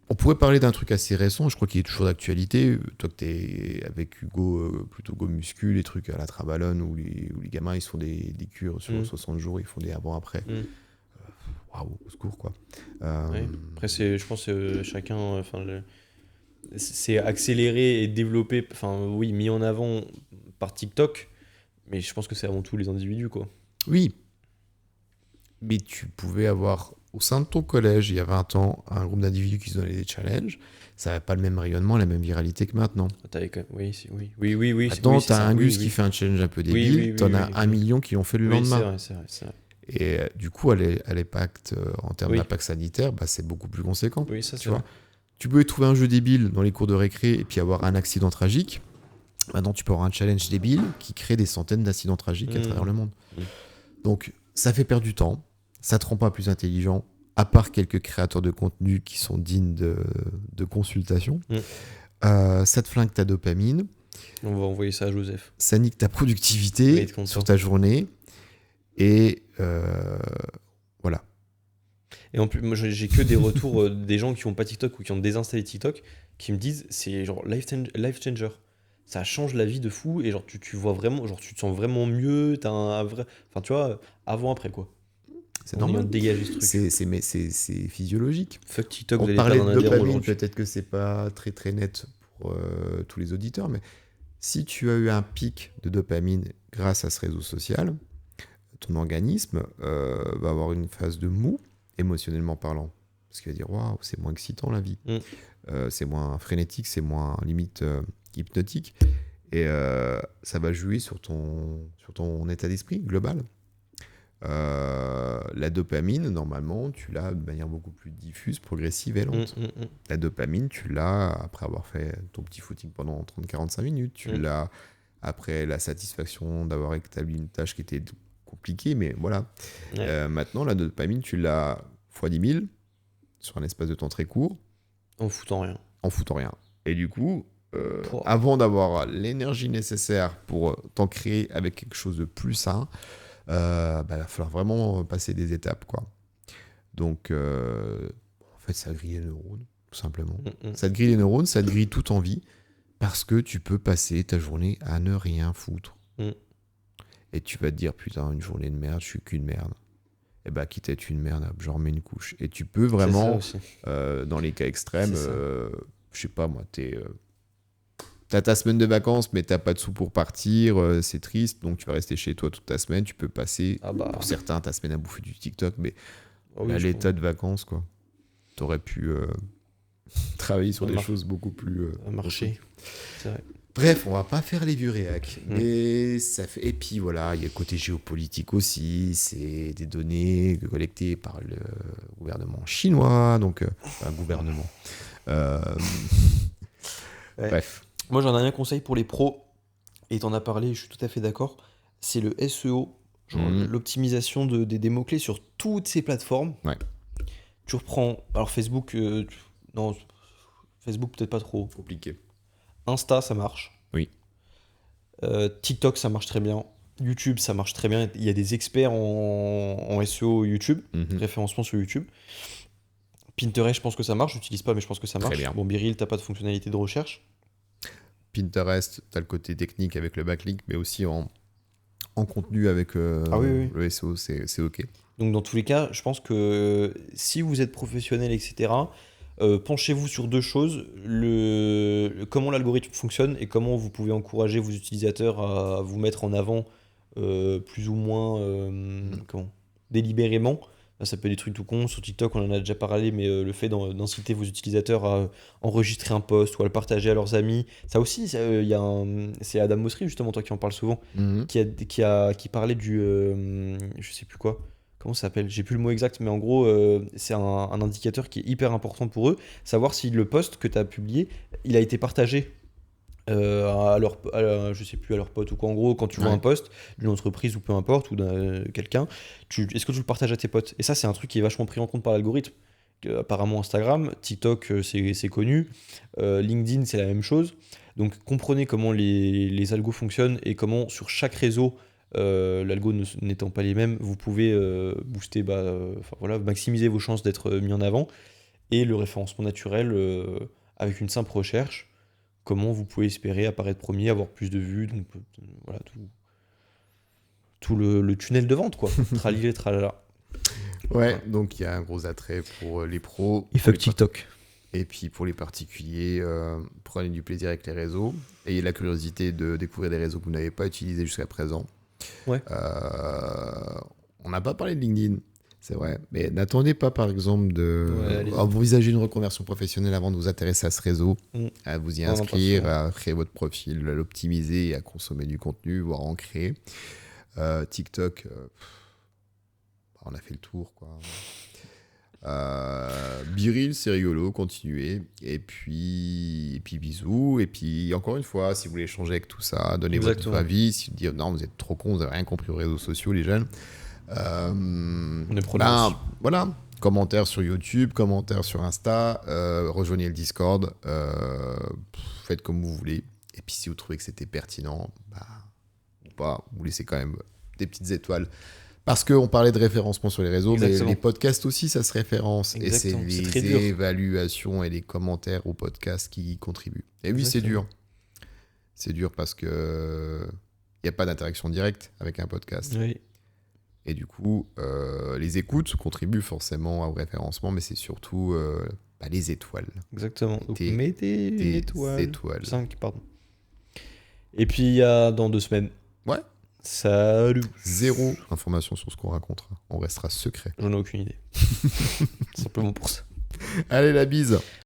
Speaker 2: on pourrait parler d'un truc assez récent, je crois qu'il est toujours d'actualité. Toi que t'es avec Hugo, plutôt Go Muscu, les trucs à la Trabalonne, où les gamins, ils se font des cures sur 60 jours, ils font des avant-après. Waouh, au secours, quoi.
Speaker 1: Ouais. Après, je pense que chacun, c'est accéléré et développé, enfin, oui, mis en avant par TikTok, mais je pense que c'est avant tout les individus, quoi.
Speaker 2: Oui, mais tu pouvais avoir au sein de ton collège, il y a 20 ans, un groupe d'individus qui se donnaient des challenges. Ça n'avait pas le même rayonnement, la même viralité que maintenant.
Speaker 1: Oui.
Speaker 2: Maintenant,
Speaker 1: c'est
Speaker 2: t'as
Speaker 1: ça,
Speaker 2: un
Speaker 1: oui,
Speaker 2: Gus qui fait un challenge un peu débile, t'en as 1 million qui l'ont fait le
Speaker 1: Oui,
Speaker 2: lendemain.
Speaker 1: c'est vrai.
Speaker 2: Et du coup, à l'impact, en termes
Speaker 1: Oui.
Speaker 2: d'impact sanitaire, c'est beaucoup plus conséquent.
Speaker 1: Oui, ça,
Speaker 2: Tu
Speaker 1: c'est
Speaker 2: vois,
Speaker 1: vrai.
Speaker 2: tu pouvais trouver un jeu débile dans les cours de récré et puis avoir un accident tragique. Maintenant, tu peux avoir un challenge débile qui crée des centaines d'accidents tragiques à travers le monde. Donc, ça fait perdre du temps, ça te rend pas plus intelligent, à part quelques créateurs de contenu qui sont dignes de consultation. Ça te flingue ta dopamine.
Speaker 1: On va envoyer ça à Joseph.
Speaker 2: Ça nique ta productivité
Speaker 1: Oui, être content.
Speaker 2: sur ta journée. Et voilà.
Speaker 1: Et en plus, moi, j'ai que des retours des gens qui ont pas TikTok ou qui ont désinstallé TikTok qui me disent c'est genre life changer. Ça change la vie de fou et genre tu vois vraiment, genre tu te sens vraiment mieux, t'as un vrai, enfin tu vois, avant après quoi.
Speaker 2: C'est
Speaker 1: En ayant
Speaker 2: normal.
Speaker 1: dégagé ce truc.
Speaker 2: C'est physiologique.
Speaker 1: Fuck TikTok, vous
Speaker 2: On
Speaker 1: allez
Speaker 2: parlait
Speaker 1: perdre
Speaker 2: de
Speaker 1: un adhérent
Speaker 2: dopamine,
Speaker 1: aujourd'hui.
Speaker 2: peut-être que c'est pas très très net pour tous les auditeurs, mais Si tu as eu un pic de dopamine grâce à ce réseau social, ton organisme va avoir une phase de mou, émotionnellement parlant. Parce qu'il va dire, waouh, c'est moins excitant la vie. C'est moins frénétique, c'est moins limite hypnotique. Et ça va jouer sur ton état d'esprit global. La dopamine, normalement, tu l'as de manière beaucoup plus diffuse, progressive et lente. La dopamine, tu l'as après avoir fait ton petit footing pendant 30-45 minutes. Tu l'as après la satisfaction d'avoir établi une tâche qui était compliquée, mais voilà. Maintenant, la dopamine, tu l'as x 10 000 sur un espace de temps très court.
Speaker 1: En foutant rien.
Speaker 2: Et du coup, avant d'avoir l'énergie nécessaire pour t'en créer avec quelque chose de plus sain, va falloir vraiment passer des étapes, quoi. Donc, en fait, ça grille les neurones, tout simplement. Ça te grille les neurones, ça te grille toute envie, parce que tu peux passer ta journée à ne rien foutre. Et tu vas te dire, putain, une journée de merde, je suis qu'une merde. Et bah, quitte à être une merde, j'en remets une couche. Et tu peux vraiment, dans les cas extrêmes, je sais pas moi, t'as ta semaine de vacances, mais t'as pas de sous pour partir, c'est triste, donc tu vas rester chez toi toute ta semaine. Tu peux passer, pour certains, ta semaine à bouffer du TikTok, mais à l'état de vacances, quoi. T'aurais pu travailler sur des choses beaucoup plus...
Speaker 1: marcher, c'est vrai.
Speaker 2: Bref, on va pas faire les vieux réacs, mais ça fait... Et puis voilà, il y a le côté géopolitique aussi, c'est des données collectées par le gouvernement chinois, donc un gouvernement. Bref.
Speaker 1: Moi, j'en ai un conseil pour les pros, et t'en as parlé, je suis tout à fait d'accord, c'est le SEO, genre l'optimisation des mots-clés sur toutes ces plateformes.
Speaker 2: Ouais.
Speaker 1: Tu reprends, alors Facebook, non, Facebook peut-être pas trop.
Speaker 2: Compliqué.
Speaker 1: Insta, ça marche.
Speaker 2: Oui.
Speaker 1: TikTok, ça marche très bien. YouTube, ça marche très bien. Il y a des experts en SEO YouTube, référencement sur YouTube. Pinterest, je pense que ça marche. Je n'utilise pas, mais je pense que ça marche.
Speaker 2: Très bien.
Speaker 1: Bon, Biril, t'as pas de fonctionnalité de recherche.
Speaker 2: Pinterest, t'as le côté technique avec le backlink, mais aussi en contenu avec le SEO, c'est OK.
Speaker 1: Donc, dans tous les cas, je pense que si vous êtes professionnel, etc., penchez-vous sur deux choses, comment l'algorithme fonctionne et comment vous pouvez encourager vos utilisateurs à vous mettre en avant plus ou moins délibérément. Là, ça peut être des trucs tout cons, sur TikTok on en a déjà parlé, mais le fait d'inciter vos utilisateurs à enregistrer un post ou à le partager à leurs amis, ça aussi, c'est Adam Mosseri justement, toi qui en parles souvent, qui parlait du... je sais plus quoi. Comment ça s'appelle? J'ai plus le mot exact, mais en gros, c'est un indicateur qui est hyper important pour eux, savoir si le post que tu as publié, il a été partagé je sais plus, à leur pote ou quoi. En gros, quand tu vois un post d'une entreprise ou peu importe, ou d'un quelqu'un, est-ce que tu le partages à tes potes? Et ça, c'est un truc qui est vachement pris en compte par l'algorithme. Apparemment, Instagram, TikTok, c'est connu, LinkedIn, c'est la même chose. Donc, comprenez comment les algos fonctionnent et comment sur chaque réseau, l'algo n'étant pas les mêmes, vous pouvez booster, maximiser vos chances d'être mis en avant. Et le référencement naturel, avec une simple recherche, comment vous pouvez espérer apparaître premier, avoir plus de vues, donc voilà, tout le tunnel de vente, quoi. Tralilé, tralala.
Speaker 2: Ouais, donc il y a un gros attrait pour les pros.
Speaker 1: Et fuck TikTok.
Speaker 2: Et puis pour les particuliers, prenez du plaisir avec les réseaux. Ayez la curiosité de découvrir des réseaux que vous n'avez pas utilisés jusqu'à présent.
Speaker 1: Ouais.
Speaker 2: On n'a pas parlé de LinkedIn, c'est vrai. Mais n'attendez pas, par exemple, envisager une reconversion professionnelle avant de vous intéresser à ce réseau, à vous y inscrire, à créer votre profil, à l'optimiser et à consommer du contenu, voire en créer. TikTok, on a fait le tour, quoi. Biril, c'est rigolo, continuez. Et puis bisous. Et puis encore une fois, si vous voulez échanger avec tout ça, donnez votre avis. Si vous dites non, vous êtes trop cons, vous n'avez rien compris aux réseaux sociaux, les jeunes. Voilà, commentaires sur YouTube, commentaires sur Insta, rejoignez le Discord, faites comme vous voulez. Et puis si vous trouvez que c'était pertinent, ou pas, vous laissez quand même des petites étoiles. Parce qu'on parlait de référencement sur les réseaux, mais les podcasts aussi, ça se référence.
Speaker 1: Exactement.
Speaker 2: Et c'est les évaluations et les commentaires aux podcasts qui y contribuent. Et oui, c'est dur. C'est dur parce que il n'y a pas d'interaction directe avec un podcast.
Speaker 1: Oui.
Speaker 2: Et du coup, les écoutes contribuent forcément au référencement, mais c'est surtout les étoiles.
Speaker 1: Exactement. Donc mettez une étoile.
Speaker 2: 5,
Speaker 1: pardon. Et puis, il y a dans 2 semaines.
Speaker 2: Ouais.
Speaker 1: Salut.
Speaker 2: 0 information sur ce qu'on racontera. On restera secret.
Speaker 1: J'en ai aucune idée. Simplement pour ça.
Speaker 2: Allez, la bise.